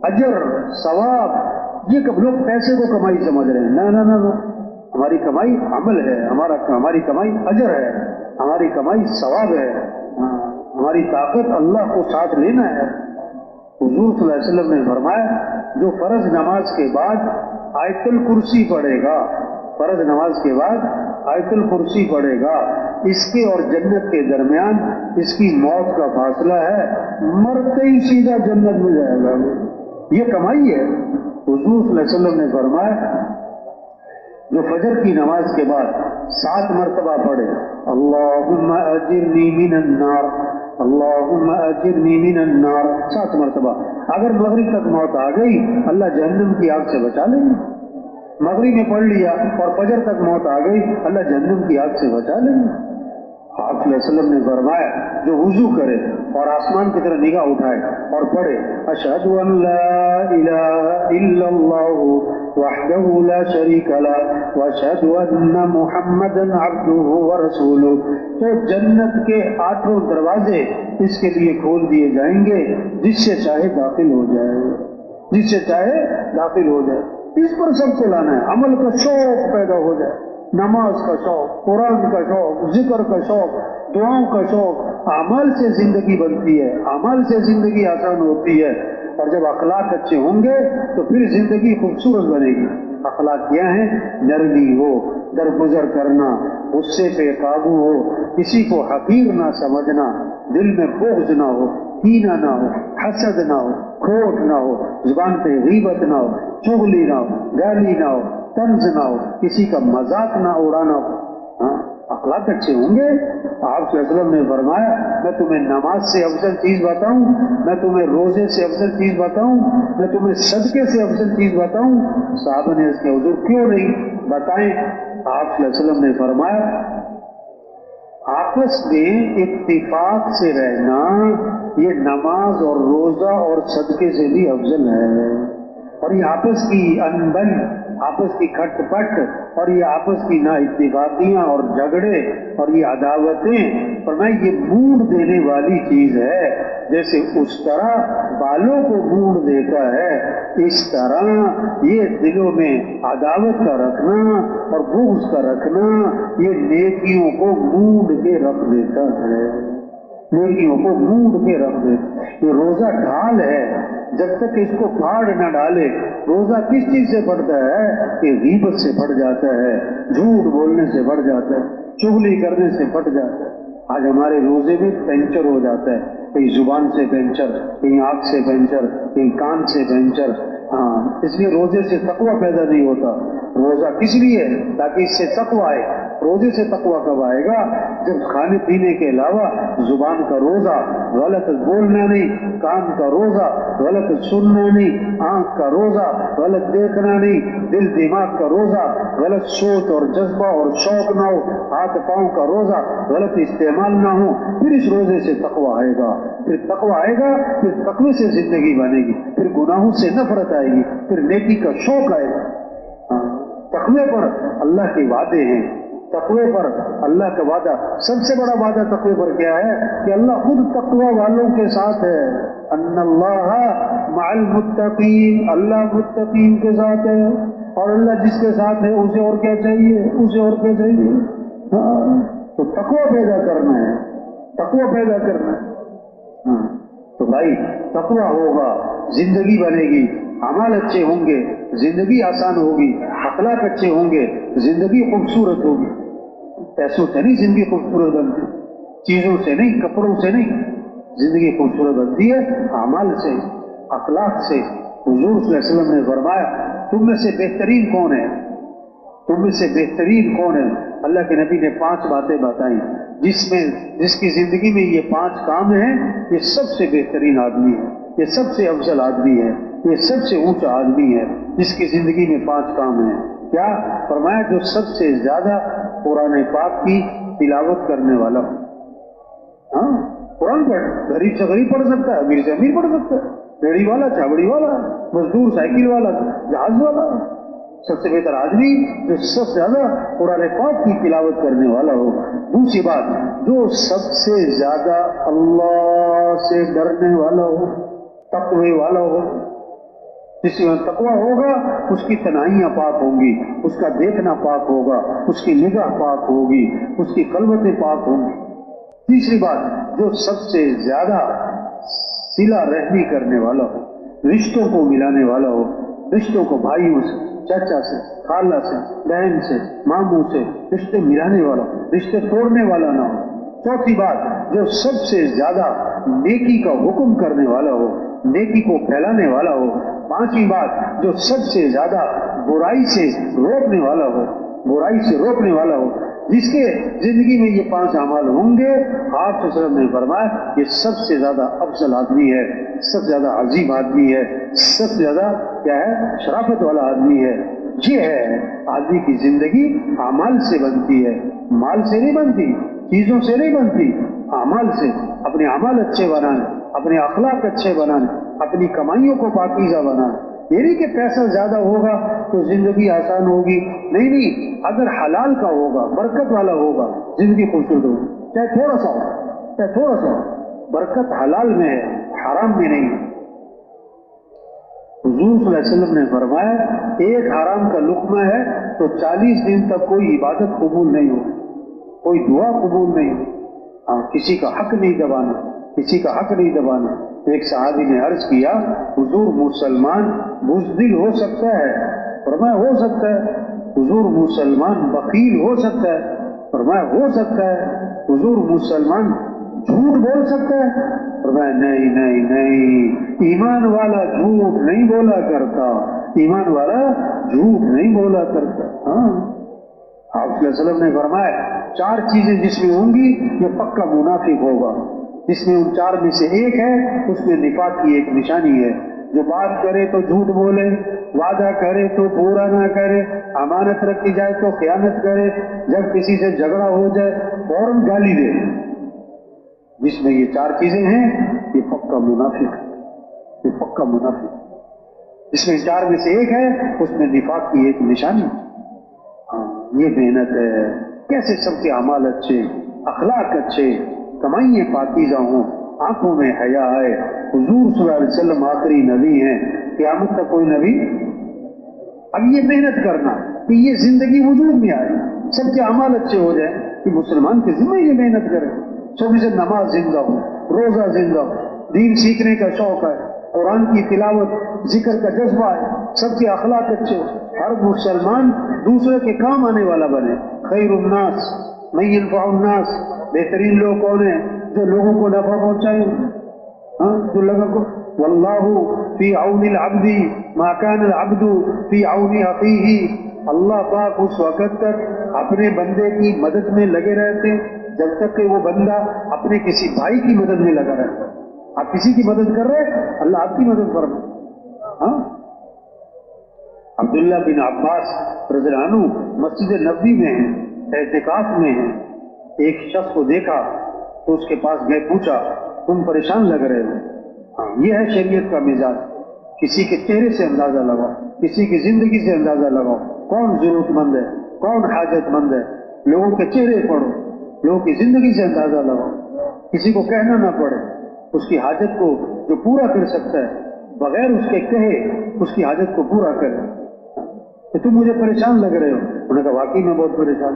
اجر، ثواب۔ یہ لوگ پیسے کو کمائی سمجھ رہے ہیں، نہ نہ نہ، ہماری کمائی عمل ہے، ہماری کمائی اجر ہے، ہماری کمائی ثواب ہے، ہماری طاقت اللہ کو ساتھ لینا ہے۔ حضور صلی اللہ علیہ وسلم نے فرمایا جو فرض نماز کے بعد آیت الکرسی پڑھے گا، فرض نماز کے بعد آیت الکرسی پڑھے گا، اس کے اور جنت کے درمیان اس کی موت کا فاصلہ ہے، مرتے ہی سیدھا جنت میں جائے گا۔ یہ کمائی ہے۔ حضور صلی اللہ علیہ وسلم نے فرمایا جو فجر کی نماز کے بعد 7 مرتبہ پڑھے اللہم اجرنی من النار، اللہم اجرنی من النار 7 مرتبہ، اگر مغرب تک موت آ گئی اللہ جہنم کی آگ سے بچا لیں گے۔ مغرب میں پڑھ لیا اور فجر تک موت آ گئی اللہ جہنم کی آگ سے بچا لیں گے۔ آپ صلی اللہ علیہ وسلم نے فرمایا جو وضو کرے اور آسمان کی طرف نگاہ اٹھائے اور پڑھے اشہد ان لا الہ الا اللہ وحدہ لا شریک لہ واشہد ان محمدا عبدہ ورسولہ، تو جنت کے 8 دروازے اس کے لیے کھول دیے جائیں گے، جس سے چاہے داخل ہو جائے، جس سے چاہے داخل ہو جائے۔ اس پر سب کو لانا ہے، عمل کا شوق پیدا ہو جائے، نماز کا شوق، قرآن کا شوق، ذکر کا شوق، دعاؤں کا شوق۔ اعمال سے زندگی بنتی ہے، اعمال سے زندگی آسان ہوتی ہے، اور جب اخلاق اچھے ہوں گے تو پھر زندگی خوبصورت بنے گی۔ اخلاق کیا ہے؟ نرمی ہو، درگزر کرنا، غصے پہ قابو ہو، کسی کو حقیر نہ سمجھنا، دل میں بغض نہ ہو، کینہ نہ ہو، حسد نہ ہو، کھوٹ نہ ہو، زبان پہ غیبت نہ ہو، چغلی نہ ہو، گالی نہ ہو، طنز نہ ہو، کسی کا مذاق نہ اڑانا ہو۔ اخلاق اچھے ہوں گے. آپ صلی اللہ علیہ وسلم نے فرمایا میں تمہیں نماز سے افضل چیز بتاؤں, میں تمہیں روزے سے افضل چیز بتاؤں, میں تمہیں صدقے سے افضل چیز بتاؤں. صحابہ نے اس کے حضور کیوں نہیں بتائیں؟ آپ صلی اللہ علیہ وسلم نے فرمایا آپس میں اتفاق سے رہنا یہ نماز اور روزہ اور صدقے سے بھی افضل ہے. اور یہ آپس کی انبن, آپس کی کھٹ پٹ اور یہ آپس کی نا اتفاقیاں اور جھگڑے اور یہ عداوتیں فرمائیں یہ موڈ دینے والی چیز ہے. جیسے اس طرح بالوں کو موڈ دیتا ہے اس طرح یہ دلوں میں عداوت کا رکھنا اور بغض کا رکھنا یہ نیکیوں کو موڈ کے رکھ دیتا ہے. نیکیوں کو موڈ کے رکھ دیتا. یہ روزہ ڈھال ہے, جب تک اس کو پھاڑ نہ ڈالے. روزہ کس چیز سے پڑتا ہے کہ غیبت سے پڑ جاتا ہے, جھوٹ بولنے سے پڑ جاتا ہے, چغلی کرنے سے پڑ جاتا ہے. آج ہمارے روزے میں پینچر ہو جاتا ہے, کہیں زبان سے پینچر, کہیں آنکھ سے پینچر, کہیں کان سے پینچر. ہاں, اس لیے روزے سے تقویٰ پیدا نہیں ہوتا. روزہ کس لیے ہے؟ تاکہ اس سے تقویٰ آئے. روزے سے تقویٰ کب آئے گا؟ جب کھانے پینے کے علاوہ زبان کا روزہ, غلط بولنا نہیں, کان کا روزہ, غلط سننا نہیں, آنکھ کا روزہ, غلط دیکھنا نہیں, دل دماغ کا روزہ, غلط سوچ اور جذبہ اور شوق نہ ہو, ہاتھ پاؤں کا روزہ, غلط استعمال نہ ہو. پھر اس روزے سے تقویٰ آئے گا. پھر تقویٰ آئے گا, پھر تقوی سے زندگی بنے گی, پھر گناہوں سے نفرت آئے گی, پھر نیکی کا شوق آئے گا. تقوی پر اللہ کے وعدے ہیں. تقوی پر اللہ کا وعدہ, سب سے بڑا وعدہ تقوی پر کیا ہے کہ اللہ خود تقوی والوں کے ساتھ ہے. ان اللہ مع المتقین, اللہ متقین کے ساتھ ہے. اور اللہ جس کے ساتھ ہے اسے اور کیا چاہیے, اسے اور کیا چاہیے. ہاں, تو تقوی پیدا کرنا ہے, تقوی پیدا کرنا ہے. ہاں, تو بھائی تقوی ہوگا زندگی بنے گی, اعمال اچھے ہوں گے زندگی آسان ہوگی, اخلاق اچھے ہوں گے زندگی خوبصورت ہوگی. پیسوں سے نہیں زندگی خوبصورت بنتی, چیزوں سے نہیں, کپڑوں سے نہیں. زندگی خوبصورت بنتی ہے اعمال سے, اخلاق سے. حضور صلی اللہ علیہ وسلم نے فرمایا تم میں سے بہترین کون ہے, تم میں سے بہترین کون ہے؟ اللہ کے نبی نے 5 باتیں بتائیں جس کی زندگی میں یہ 5 کام ہیں, یہ سب سے بہترین آدمی ہے, یہ سب سے افضل آدمی ہے, یہ سب سے اونچا آدمی ہے جس کی زندگی میں 5 کام ہیں. کیا فرمایا؟ جو سب سے زیادہ قرآن پاک کی تلاوت کرنے والا ہو. ہاں, قرآن پڑھ, غریب سے غریب پڑھ سکتا ہے, امیر سے امیر پڑھ سکتا ہے, ریڑھی والا, چاوڑی والا, مزدور, سائیکل والا, جہاز والا. سب سے بہتر آدمی جو سب سے زیادہ قرآن پاک کی تلاوت کرنے والا ہو. دوسری بات, جو سب سے زیادہ اللہ سے ڈرنے والا ہو, تقوی والا ہو. جس میں تقوی ہوگا اس کی تنہائیاں پاک ہوں گی, اس کا دیکھنا پاک ہوگا, اس کی نگاہ پاک ہوگی, اس کی خلوتیں پاک ہوں گی. تیسری بات, جو سب سے زیادہ صلہ رحمی کرنے والا ہو, رشتوں کو ملانے والا ہو, رشتوں کو بھائیوں سے, چچا سے, خالہ سے, بہن سے, ماموں سے رشتے ملانے والا, رشتے توڑنے والا نہ ہو. چوتھی بات, جو سب سے زیادہ نیکی کا حکم کرنے والا ہو, نیکی کو پھیلانے والا ہو. پانچویں بات, جو سب سے زیادہ برائی سے روکنے والا ہو, برائی سے روکنے والا ہو. جس کے زندگی میں یہ 5 اعمال ہوں گے, آپ صلی اللہ علیہ وسلم نے فرمایا یہ سب سے زیادہ افضل آدمی ہے, سب سے زیادہ عظیم آدمی ہے, سب سے زیادہ کیا ہے, شرافت والا آدمی ہے. یہ ہے آدمی کی زندگی اعمال سے بنتی ہے, مال سے نہیں بنتی, چیزوں سے نہیں بنتی, اعمال سے. اپنے اعمال اچھے بنانے, اپنے اخلاق اچھے بنانے, اپنی کمائیوں کو پاکیزہ بنانا. یہ نہیں کہ پیسہ زیادہ ہوگا تو زندگی آسان ہوگی, نہیں نہیں. اگر حلال کا ہوگا, برکت والا ہوگا, زندگی خوبصورت ہوگی. چاہے تھوڑا سا ہو, چاہے تھوڑا سا ہو, برکت حلال میں ہے, حرام میں نہیں. حضور صلی اللہ علیہ وسلم نے فرمایا ایک حرام کا لقمہ ہے تو 40 دن تک کوئی عبادت قبول نہیں ہو, کوئی دعا قبول نہیں ہو. کسی کا حق نہیں دبانا, کسی کا حق نہیں دبانا. ایک صحابی نے عرض کیا حضور مسلمان بزدل ہو سکتا ہے؟ فرمایا ہو سکتا ہے. حضور مسلمان بخیل ہو سکتا ہے؟ فرمایا ہو سکتا ہے. حضور مسلمان جھوٹ بول سکتا ہے؟ فرمایا نہیں نہیں نہیں, ایمان والا جھوٹ نہیں بولا کرتا, ایمان والا جھوٹ نہیں بولا کرتا. ہاں, آپ صلی اللہ علیہ وسلم نے فرمایا 4 چیزیں جس میں ہوں گی یہ پکا منافق ہوگا. جس میں ان 4 میں سے ایک ہے اس میں نفاق کی ایک نشانی ہے. جو بات کرے تو جھوٹ بولے، وعدہ کرے تو پورا نہ کرے، امانت رکھی جائے تو خیانت کرے، جب کسی سے جھگڑا ہو جائے فوراً گالی دے. جس میں یہ 4 چیزیں ہیں یہ پکا منافق ہے. یہ پکا منافق. جس میں 4 میں سے ایک ہے اس میں نفاق کی ایک نشانی. یہ محنت ہے. کیسے سب کے اعمال اچھے، اخلاق اچھے، کمائیاں پاکیزہ ہوں، آنکھوں میں حیا آئے. حضور صلی اللہ علیہ وسلم آخری نبی ہیں، قیامت تک کوئی نبی. اب یہ محنت کرنا کہ یہ زندگی وجود میں آئے، سب کے اعمال اچھے ہو جائیں، کہ مسلمان کے ذمہ یہ محنت کرے. سب سے نماز زندہ ہو، روزہ زندہ ہو، دین سیکھنے کا شوق ہے، قرآن کی تلاوت، ذکر کا جذبہ ہے، سب کے اخلاق اچھے ہو. ہر مسلمان دوسرے کے کام آنے والا بنے. خیر الناس من ينفع الناس. بہترین لوگ کون ہیں؟ جو لوگوں کو نفع پہنچائیں. جو لوگوں کو واللہ فی عون العبد ما کان العبد فی عون اخیہ. اللہ پاک اس وقت تک اپنے بندے کی مدد میں لگے رہتے جب تک کہ وہ بندہ اپنے کسی بھائی کی مدد میں لگا رہتا. آپ کسی کی مدد کر رہے ہیں، اللہ آپ کی مدد فرمائے. عبداللہ بن عباس رضی اللہ عنہ مسجد نبوی میں ہیں، اعتکاف میں ہیں. ایک شخص کو دیکھا تو اس کے پاس گئے، پوچھا تم پریشان لگ رہے ہو. یہ ہے شریعت کا مزاج. کسی کے چہرے سے اندازہ لگاؤ، کسی کی زندگی سے اندازہ لگاؤ کون ضرورت مند ہے، کون حاجت مند ہے. لوگوں کے چہرے پڑھو، لوگوں کی زندگی سے اندازہ لگاؤ. کسی کو کہنا نہ پڑے، اس کی حاجت کو جو پورا کر سکتا ہے بغیر اس کے کہے اس کی حاجت کو پورا کرے. کہ تم مجھے پریشان لگ رہے ہو. انہوں نے کہا واقعی میں بہت پریشان.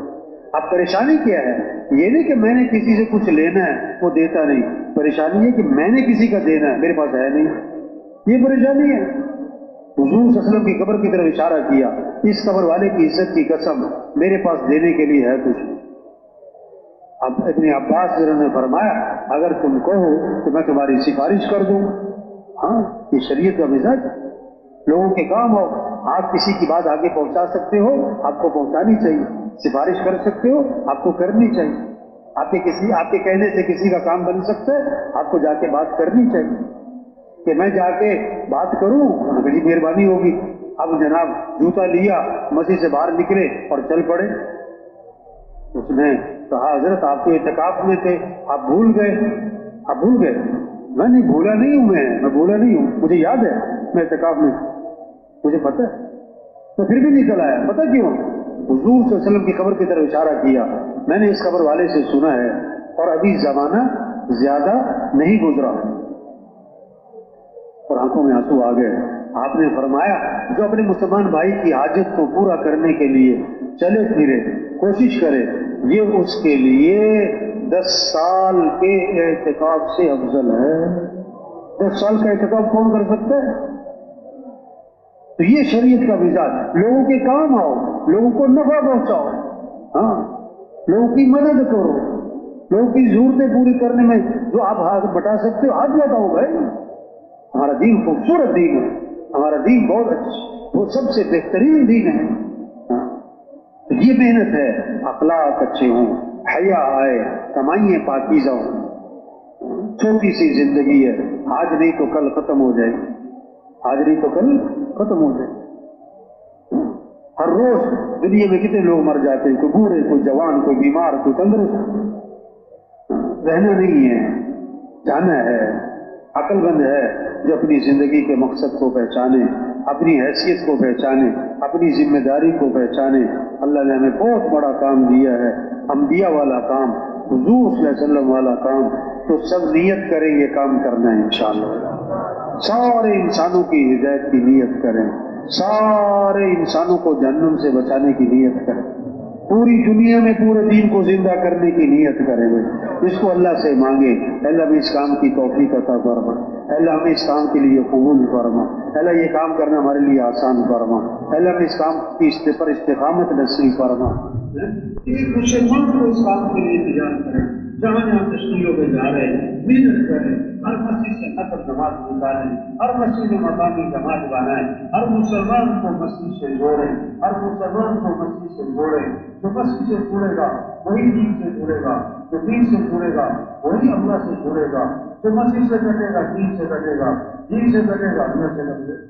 اب پریشانی کیا ہے؟ یہ نہیں کہ میں نے کسی سے کچھ لینا ہے وہ دیتا نہیں. پریشانی ہے کہ میں نے کسی کا دینا ہے میرے پاس ہے نہیں. یہ پریشانی ہے. حضور صلی اللہ علیہ وسلم کی قبر کی طرف اشارہ کیا، اس قبر والے کی عزت کی قسم میرے پاس دینے کے لیے ہے کچھ. اب ابن عباس نے فرمایا اگر تم کہو تو میں تمہاری سفارش کر دوں. یہ شریعت کا مزاج. لوگوں کے کام ہو، آپ کسی کی بات آگے پہنچا سکتے ہو آپ کو پہنچانی چاہیے. سفارش کر سکتے ہو آپ کو کرنی چاہیے. آپ کے کہنے سے کسی کا کام بن سکتا ہے آپ کو جا کے بات کرنی چاہیے. کہ میں جا کے بات کروں بڑی مہربانی ہوگی. اب جناب جوتا لیا، مسجد سے باہر نکلے اور چل پڑے. اس نے کہا حضرت آپ تو اعتکاف میں تھے، آپ بھول گئے. آپ بھول گئے؟ میں نہیں بھولا نہیں ہوں. میں بھولا نہیں ہوں، مجھے یاد ہے میں اعتکاف میں تھا، مجھے پتہ ہے. تو پھر بھی نکل آیا. پتہ کیوں؟ حضور صلی اللہ علیہ وسلم کی قبر کی طرف اشارہ کیا. میں نے اس قبر والے سے سنا ہے اور ابھی زمانہ زیادہ نہیں گزرا. اور آنکھوں میں آنسو آ گئے. آپ نے فرمایا جو اپنے مسلمان بھائی کی حاجت کو پورا کرنے کے لیے چلے پھرے کوشش کرے یہ اس کے لیے 10 سال کے اعتکاف سے افضل ہے. 10 سال کا اعتکاف کون کر سکتا ہے؟ تو یہ شریعت کا مزاج. لوگوں کے کام آؤ، لوگوں کو نفع پہنچاؤ، لوگوں کی مدد کرو، لوگوں کی ضرورتیں پوری کرنے میں جو آپ ہاتھ بٹا سکتے ہو ہاتھ بٹاؤ. بھائی ہمارا دین خوبصورت دین ہے، ہمارا دین بہت اچھا، وہ سب سے بہترین دین ہے. تو یہ محنت ہے. اخلاق اچھے ہوں، حیا آئے، کمائیاں پاکیزہ ہوں. چھوٹی سی زندگی ہے، آج نہیں تو کل ختم ہو جائے گی. آج نہیں تو کل ختم ہو جائے. ہر روز دنیا میں کتنے لوگ مر جاتے ہیں، کوئی بوڑھے، کوئی جوان، کوئی بیمار، کوئی تندرست. رہنا نہیں ہے، جانا ہے. عقل مند ہے جو اپنی زندگی کے مقصد کو پہچانے، اپنی حیثیت کو پہچانے، اپنی ذمہ داری کو پہچانے. اللہ نے ہمیں بہت بڑا کام دیا ہے، انبیاء والا کام، حضور صلی اللہ علیہ وسلم والا کام. تو سب نیت کریں یہ کام کرنا ہے انشاءاللہ. سارے انسانوں کی ہدایت کی نیت کریں، سارے انسانوں کو جہنم سے بچانے کی نیت کریں، پوری دنیا میں پورے دین کو زندہ کرنے کی نیت کریں. اس کو اللہ سے مانگیں اللہ ہمیں اس کام کی توفیق عطا فرما، اللہ ہمیں اس کام کے لیے قبول فرما، اللہ یہ کام کرنا ہمارے لیے آسان فرما، اللہ ہمیں اس کام کی پر استقامت نصیب فرما. ایک مسلمان کو اس کام کے لیے تیار کریں. جہاں جہاں تشکیلوں میں جا رہے ہیں محنت کریں. ہر مسجد سے نقل جماعت نکالیں، ہر مسجد میں مقامی جماعت بنائیں، ہر مسلمان کو مسجد سے جوڑیں، ہر مسلمان کو مسجد سے جوڑیں۔ جو مسجد سے جڑے گا وہی دین سے جڑے گا، جو دین سے جڑے گا وہی اللہ سے جڑے گا، جو مسجد سے کٹے گا دین سے کٹے گا، دین سے کٹے گا اللہ سے کٹے گا۔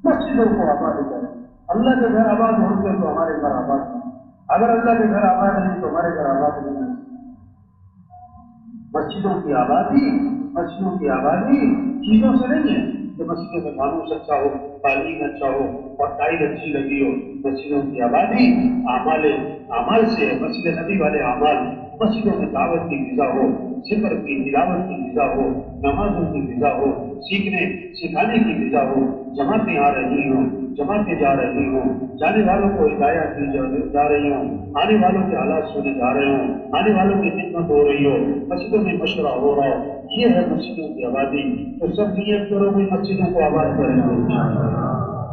مسجدوں کو آباد کریں، اللہ کے گھر آباد ہوں گے تو ہمارے گھر آباد ہوں گے، اگر اللہ کے گھر آباد نہیں تو ہمارے گھر آباد نہیں ہے۔ مسجدوں کی آبادی چیزوں سے نہیں ہے کہ مسجدوں میں قانون اچھا ہو، تعلیم اچھا ہو اور ٹائل اچھی لگی ہو۔ مسجدوں کی آبادی اعمال سے ہے، مسجد نبی والے اعمال، مسجدوں میں دعوت کی غذا ہو، ذکر کی تلاوت کی غذا ہو، نمازوں کی غذا ہو، سیکھنے سکھانے کی غذا ہو، جماعتیں آ رہی ہوں، جماعتیں جا رہی ہوں، جانے والوں کو ہدایت دی جا رہی ہوں، آنے والوں کے حالات سنے جا رہے ہوں، آنے والوں کی خدمت ہو رہی ہو، مسجدوں میں مشورہ ہو رہا ہو، یہ ہے مسجدوں کی آبادی۔ تو سب نیت کرو بھی مسجدوں کو آباد کریں گے انشاءاللہ،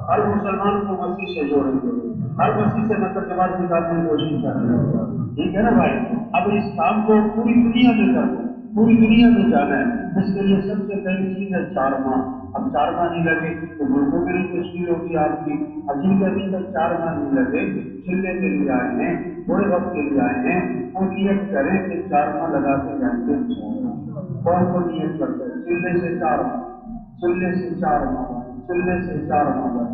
ہر مسلمان کو مسجد سے جوڑیں گے، ہر مسجد سے نقل جماعت نکالنے کی کوشش کریں گے، ٹھیک ہے نا بھائی؟ اب اس کام کو پوری دنیا میں کرو، پوری دنیا میں جانا ہے، اس کے لیے سب سے پہلی چیز ہے 4 ماہ۔ اب 4 ماہ نہیں لگے تو ملکوں میں نہیں تشکیل ہوگی آپ کی۔ اب جن کے ابھی تک 4 ماہ نہیں لگے، چلنے کے لیے آئے ہیں، تھوڑے وقت کے لیے آئے ہیں، وہ نیت کریں کہ 4 ماہ لگا کے جائیں گے۔ کون کو نیت کرتے ہیں؟ چلنے سے 4 ماہ، چلنے سے 4 ماہ، چلنے سے 4 ماہ۔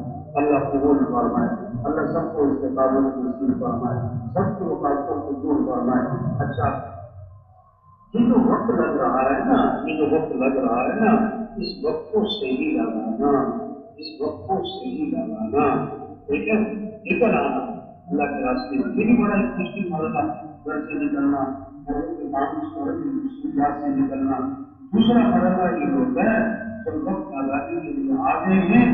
اللہ قبول فرمائے، اللہ سب کو استقامت نصیب فرمائے، سب کی رکاوٹوں کو دور فرمائے۔ اچھا، یہ جو وقت لگ رہا ہے نا، یہ جو وقت لگ رہا ہے نا، اس وقت کو صحیح لگانا، اس وقت کو صحیح لگانا، ٹھیک ہے؟ نکل آنا اللہ کے راستے میں، یہ بھی بڑا ایک مشکل مرحلہ، گھر سے نکلنا، گھروں کے کام کی مشکلات سے نکلنا۔ دوسرا مرحلہ یہ ہوتا ہے جب وقت لگانے کے لیے آ گئے ہیں،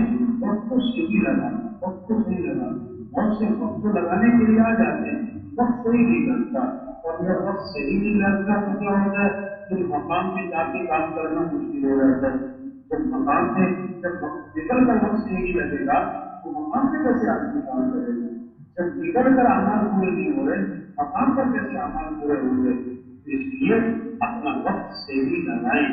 وقت کو صحیح لگانا، وقت کو صحیح لگانا۔ بہت سے وقت کو لگانے کے لیے آ جاتے ہیں، وقت صحیح نہیں لگتا، اور جب وقت صحیح نہیں لگتا تو کیا ہوتا ہے؟ پھر مقام پہ جا کے کام کرنا مشکل ہو جاتا ہے۔ جب مقام پہ جب نکل کر وقت صحیح لگے گا تو مقام پہ کیسے آدمی کام کرے گا؟ جب نکل کر اعمال پورے نہیں ہو رہے، مقام پر کیسے اعمال پورے ہوں گے؟ اس لیے اپنا وقت صحیح لگائیں۔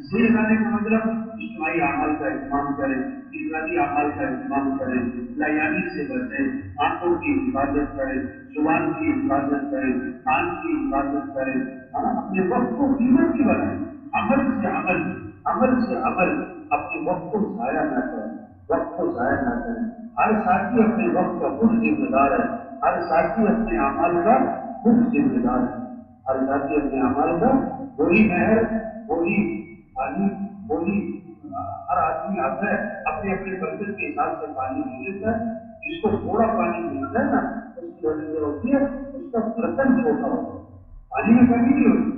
صحیح لگانے کا مطلب اجتماعی اعمال کا اہتمام کریں، انفرادی اعمال کا اہتمام کریں، لایانی سے بچیں، آنکھوں کی حفاظت کریں، زبان کی حفاظت کریں، کان کی حفاظت کریں، اپنے وقت کو قیمتی بنائیں، عمل سے عمل، عمل سے عمل، اپنے وقت کو ضائع نہ کریں، وقت کو ضائع نہ کریں۔ ہر ساتھی اپنے وقت کا خود ذمہ دار ہے، ہر ساتھی اپنے اعمال کا خود ذمہ دار ہے، ہر ساتھی اپنے اعمال کا وہی نہر، وہی پانی، وہی ہر آدمی آتا ہے اپنے اپنے برتن کے حساب سے پانی لے لیتا ہے۔ جس کو تھوڑا پانی ملتا ہے نا، اس کی وجہ ہوتی ہے اس کا برتن چھوٹا ہوتا ہے، پانی میں کمی نہیں ہوتی۔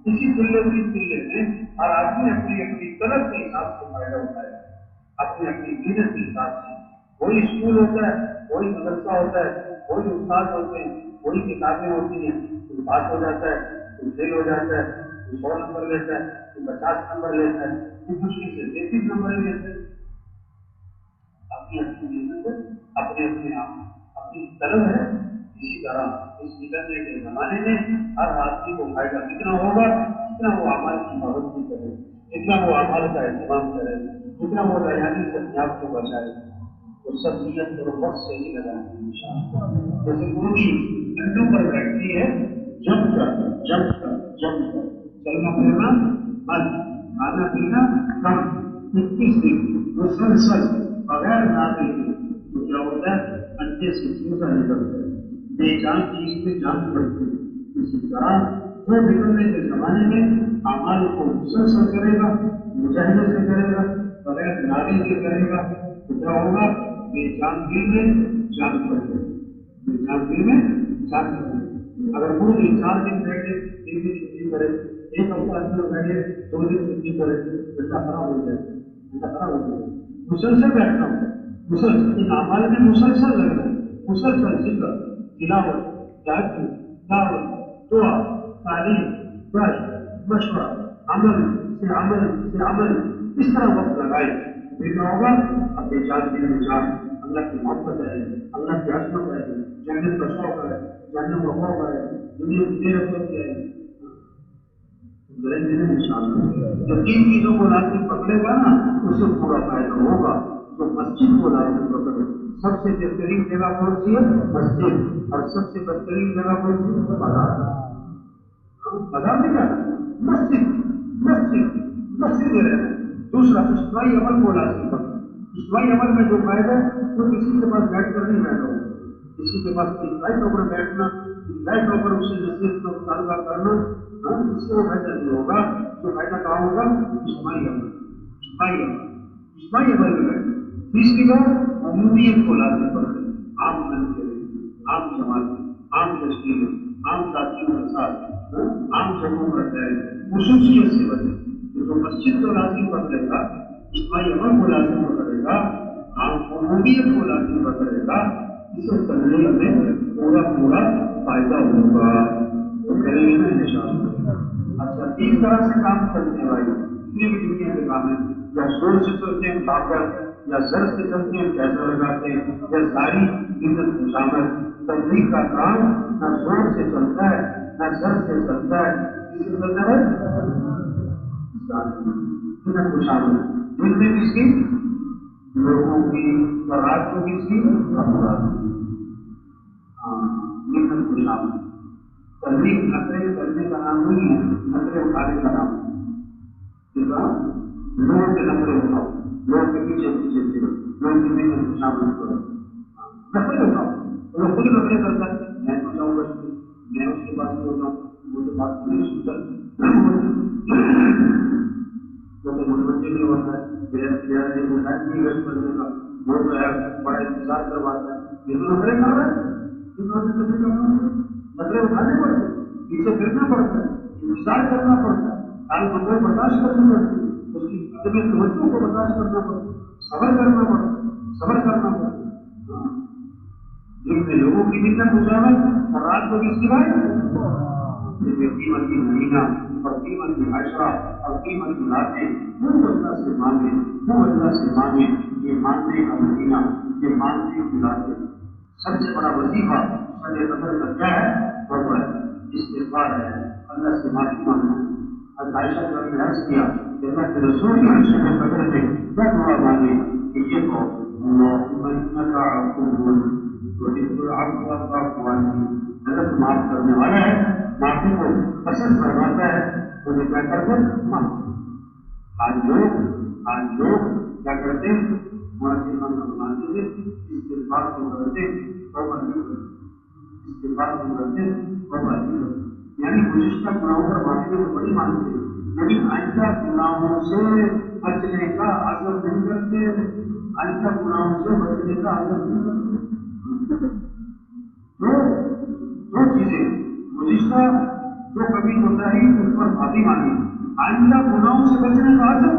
اسی چلے میں ہر آدمی اپنی اپنی طلب کے حساب سے فائدہ اٹھائے، اپنی اپنی محنت کے حساب سے۔ وہی اسکول ہوتا ہے، وہی مدرسہ ہوتا ہے، وہی استاد ہوتے ہیں، وہی کتابیں ہوتی ہیں، کوئی پاس ہو جاتا ہے، کوئی فیل ہو جاتا ہے، کوئی 100 نمبر لیتا ہے، کوئی 50 نمبر لیتا ہے، کوئی مشکل سے 33 نمبر لیتا ہے۔ اپنی اپنی محنت ہے، اپنے اپنے اپنی طلب ہے۔ اسی طرح اس نکلنے کے زمانے میں ہر آدمی کو فائدہ کتنا ہوگا جتنا وہ اعمال کی پابندی کرے، جتنا وہ اعمال کا اہتمام کرے، جتنا وہ لایانی سے اپنے آپ کو بچائے، تو سب نیت اور وقت سے ہی لگائیں گے انشاءاللہ۔ جیسے مرغی انڈوں پر بیٹھتی ہے، جم کر جم کر جم کر، چلنا پھرنا بند، کھانا پینا کم، 21 دن مسلسل بغیر ناطے کے، تو کیا ہوتا ہے؟ انڈے سے چوزا نکلتا ہے، بے جان چیز میں جان پڑتی ہے۔ اسی طرح جو نکلنے کے زمانے میں اعمال کو مسلسل کرے گا، مجاہدے سے کرے گا، بغیر ناطے کے کرے گا، تو کیا ہوگا؟ بے جان دل میں جان پڑ جائے گی، بے جان دل میں جان پڑ جائے گی۔ اگر مرغی 4 دن بیٹھے، 1 دن چھٹی کرے، 1 ہفتہ اندر بیٹھے، 2 دن چھٹی کرے، انڈا خراب ہو جائے گا، انڈا خراب ہو جائے گا۔ مسلسل بیٹھنا ہوگا، مسلسل ان اعمال میں مسلسل لگنا ہے، مسلسل ذکر، تلاوت، تہجد، دعوت، دعا، تعلیم، گشت، مشورہ، عمل سے عمل سے عمل، اس طرح وقت لگائے تو پھر کیا ہوگا؟ اپنے جان دل میں جان، اللہ کی محبت ہے، اللہ کی عظمت ہے، جنت کا شوق ہے، جنت کا خوف ہے، دنیا کی بے رغبتی ہے۔ جو 3 چیزوں کو لازم پکڑے گا نا اسے پورا فائدہ ہوگا. تو مسجد کو لازم پکڑے. سب سے بہترین جگہ کون سی ہے؟ مسجد. اور سب سے بدترین جگہ کون سی ہے؟ بازار. بازار میں کیا؟ مسجد مسجد مسجد میں رہنا. دوسرا اجتماعی عمل کو لازم پکڑے. اجتماعی عمل میں جو فائدہ ہے وہ کسی کے پاس بیٹھ کر نہیں بیٹھا ہوگا. کسی کے پاس اجتماعی طور پر بیٹھنا، اجتماعی طور پر اسے نصیحت کا مطالبہ کرنا، اس سے وہ فائدہ نہیں ہوگا. جو فائدہ کہاں ہوگا؟ اجتماعی عمل. اجتماعی عمل میں بیٹھنا. تیسری بات عمومیت کو لازم پکڑے. عام منظریں، عام جماعتیں، عام تشکیلیں، عام ساتھیوں کے ساتھ عام جگہوں پر جائے. خصوصیت سے بچے. جو مسجد کو لازم پکڑے گا، اجتماعی عمل کو لازم پکڑے گا، عام عمومیت کو لازم پکڑے گا، اسے تبلیغ میں پورا فائدہ ہوگا. تو کریں گے نا انشاءاللہ. اچھا 3 طرح سے کام چلتے بھائی. جتنے بھی دنیا کے کام ہیں، یا زور سے چلتے ہیں طاقت، یا زر سے چلتے ہیں پیسہ لگاتے ہیں، یا ساری عزت خوشامد. تبلیغ کا کام نہ زور سے چلتا ہے نہ زر سے چلتا ہے. کس سے چلتا ہے؟ عزت خوشامد. دل میں کس کی؟ لوگوں کی. اور رات کو کس کی؟ افراد کی. عزت خوشامد. تبلیغ نظریں کرنے کا نام نہیں ہے، نظریں اٹھانے کا نام ہے. لوگوں کے نظریں اٹھاؤ، لوگوں کے پیچھے پھرو، لوگوں کے پیچھے خوشامد کرو. نظریں اٹھاؤ. وہ خود نظریں کرتا ہے. میں تو جاؤں گا، میں اس کے پاس ہو جاؤں، مجھے بات نہیں سنتا. وہ تو متوجہ نہیں ہوتا ہے. نہیں گھر کرنے کا وہ جو ہے بڑا انتظار کرواتا ہے. یہ تو نظریں کر رہا ہے. نظریں اٹھانے پڑتے، پیچھے پھرنا پڑتا ہے، انتظار کرنا پڑتا ہے، حال کو برداشت کرنی پڑتی ہے، اس کی طبیعت توجہ کو برداشت کرنا پڑتا ہے، صبر کرنا پڑتا ہے، صبر کرنا پڑتا ہے. جن میں لوگوں کی منت خوشامد اور رات کو کس کی بات؟ قیمت کی مہینہ اور قیمت کی عشرہ اور قیمت کی راتیں وہ اللہ سے مانگے، وہ اللہ سے مانگے. یہ مانگنے کا مہینہ، یہ مانگنے کی راتیں. سب سے بڑا وظیفہ شب قدر کا کیا ہے؟ توبہ ہے، استغفار ہے، اللہ سے معافی مانگنا. حضرت عائشہ نے عرض کیا کہ اللہ کے رسول نے شب قدر میں کیا دعا مانگی کہ یہ تو اللہم انک عفو تحب العفو فاعف عنی. اللہ معاف کرنے والا ہے، معافی کو پسند فرماتا ہے. مجھے کیا کرتے معاف. آج لوگ کیا کرتے ہیں؟ بناتے تھے استغفار کو کرتے، توبہ نہیں کرتے. استغفار کو کرتے، توبہ نہیں کرتے. یعنی گزشتہ گناہوں پر معافی تو بڑی مانگتے ہیں، لیکن آئندہ گناہوں سے بچنے کا عزم نہیں کرتے. آئندہ گناہوں سے بچنے کا عزم نہیں کرتے. دو چیزیں: گزشتہ جو کبھی ہوتا ہے اس پر معافی مانگی، آئندہ گناہوں سے بچنے کا عزم.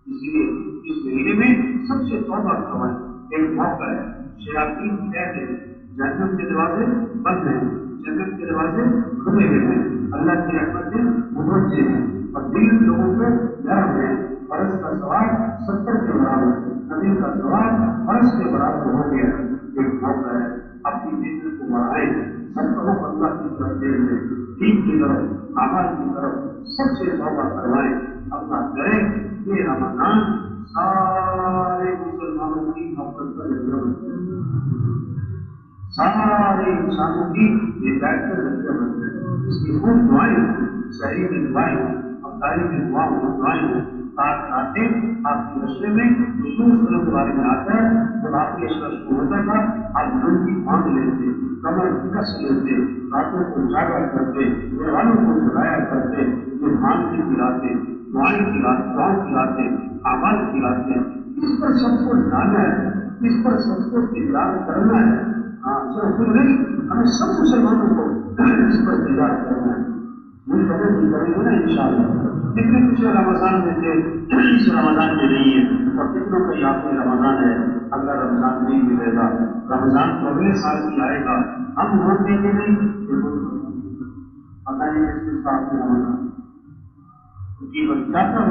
اس لیے اس مہینے میں سب سے توبہ کروائیں. ایک موقع ہے. شیاطین کہتے ہیں جنت کے دروازے بند ہیں، جنت کے دروازے کھلے ہوئے ہیں، اللہ کی رحمتیں متوجہ ہیں اور دل لوگوں پہ گرم ہے. فرض کا ثواب 70 کے برابر، نبی کا ثواب فرض کے برابر ہو گیا. ایک موقع ہے. اپنی محنت کو بڑھائیں، سب کو اللہ کی طرف دے دیں، دین کی طرف، اعمال کی طرف سب سے توبہ کروائیں. اللہ کرے یہ رمضان سارے مسلمانوں کی محبت کا ذریعہ بن جائے، سارے انسانوں کی ہدایت کا ذریعہ بن جائے. اس کی خوب دعائیں، شہری میں دعائیں، افطاری میں دعاؤں دعائیں. آپ چاہتے آپ کے رشتے میں رسول صلی کے بارے میں آتا ہے. جب آپ کے اشرا شروع ہوتا تھا آپ دل کی مانگ لیتے، کمر کس لیتے، راتوں کو اجاگر کرتے، گھر والوں کو جگایا کرتے. یہ مانگنے کی راتیں، دعائیں کی راتیں، دعاؤں کی راتیں، اعمال کی راتیں. اس پر سب کو لانا ہے، اس پر سب کو تیار کرنا ہے. صرف خود نہیں، ہمیں سب مسلمانوں کو اس پر تیار کرنا ہے. یہ کریں گے نا انشاءاللہ. کتنے پچھلے رمضان میں تھے، اس رمضان میں نہیں ہے، اور کتنوں کا یہ آخری رمضان ہے. اگلا رمضان نہیں ملے گا، رمضان تو اگلے سال بھی آئے گا. ہم ووٹ دیں گے نہیں، پتہ نہیں کس کے ساتھ میں رمضان کی چاہتا ہوں.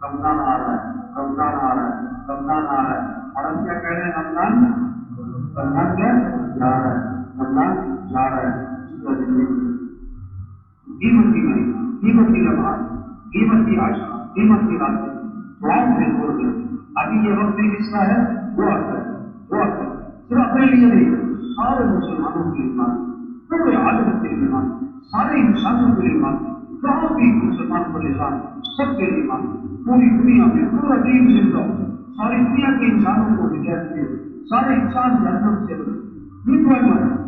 رمضان آ رہا ہے، رمضان آ رہا ہے، رمضان آ رہا ہے. اور ہم کیا کہہ رہے ہیں؟ رمضان کیا جا رہا ہے، رمضان جا رہا ہے. اس کا زندگی قیمتی مہینہ، قیمتی لمحات، قیمتی عشاء، قیمتی راتیں دعاؤں میں چھوڑ دیں. ابھی یہ وقت بھی اس کا ہے، دعا کریں، دعا کریں. صرف اپنے لیے نہیں، سارے مسلمانوں کے لیے مانیں، پورے عالم کے لیے مانیں، سارے انسانوں کے لیے مانیں. جہاں بھی مسلمان پریشان سب کے لیے مانیں. پوری دنیا میں پورا دین زندہ ہو، ساری دنیا کے انسانوں کو ہدایت دے، سارے انسان جہنم سے بچے. یہ دعا مانیں.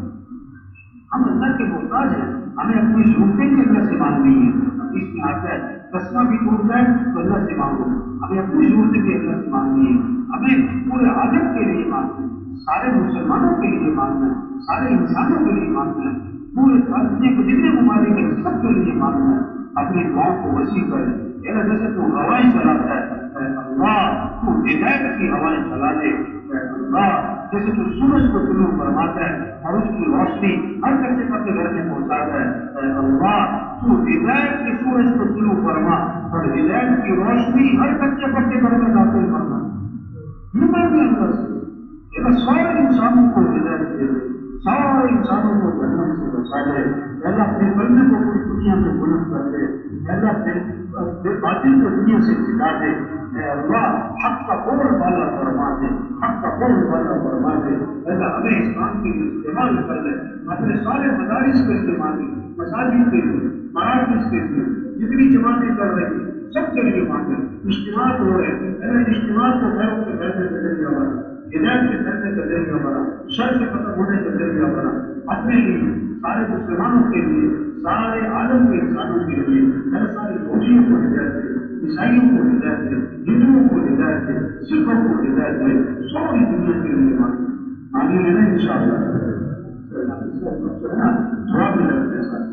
ہم اللہ کے محتاج ہیں، ہمیں اپنی ضرورتیں بھی اللہ سے مانگنی ہے. حدیث میں آتا ہے قسمہ بھی ٹوٹ جائے تو اللہ سے مانگو. ہمیں اپنی ضرورتیں بھی اللہ سے مانگنی ہے. ہمیں پورے عالم کے لیے مانگنا ہے، سارے مسلمانوں کے لیے مانگنا ہے، سارے انسانوں کے لیے مانگنا ہے، پورے دنیا کے جتنے ممالک ہیں سب کے لیے مانگنا ہے. اپنی دعاؤں کو وسیع کریں. جیسے تو ہوائیں چلاتا ہے، اے اللہ تو ہدایت کی ہوائیں چلا دے. اے اللہ جیسے تو سورج کو طلوع فرماتا ہے اور اس کی روشنی ہر کچے پکے گھر میں پہنچاتا ہے. اے اللہ تو ہدایت کے سورج کو طلوع فرما اور ہدایت کی روشنی ہر کچے پکے گھر میں داخل کرنا. یہ مانگے اللہ سے کہ اللہ سارے انسانوں کو ہدایت دے دے، سارے انسانوں کو جہنم سے بچا لے. اللہ اپنے کلمے کو پوری دنیا میں بلند کر دے. اللہ بے باطل کو دنیا سے مٹا دے. اے اللہ حق کا قول والا فرما دے، حق کا قول والا فرما دے. اللہ ہمیں اسلام کے لیے استعمال کر لے، اپنے سارے مدارس کو استعمال دے، مساجد کے لیے، مراکز کے لیے، جتنی جماعتیں چل رہی ہیں سب کے لیے مانگے. اجتماع ہو رہے ہیں، اللہ اجتماع کو گھروں کے گھر کے ذریعہ بنا، ہدایت کے گھر کے ذریعہ بنا، شر سے ختم ہونے کے ذریعہ بنا. اپنے لیے، سارے مسلمانوں کے لیے، سارے عالم کے انسانوں کے لیے. اللہ ساری یہودیوں کو ہدایت دے، عیسائیوں کو ہدایت دے، ہندوؤں کو ہدایت دے، سکھوں کو ہدایت دے. ساری دنیا کے لیے مانگے ہے نا ان شاء اللہ. دعا بھی لگتے ہیں ساتھ.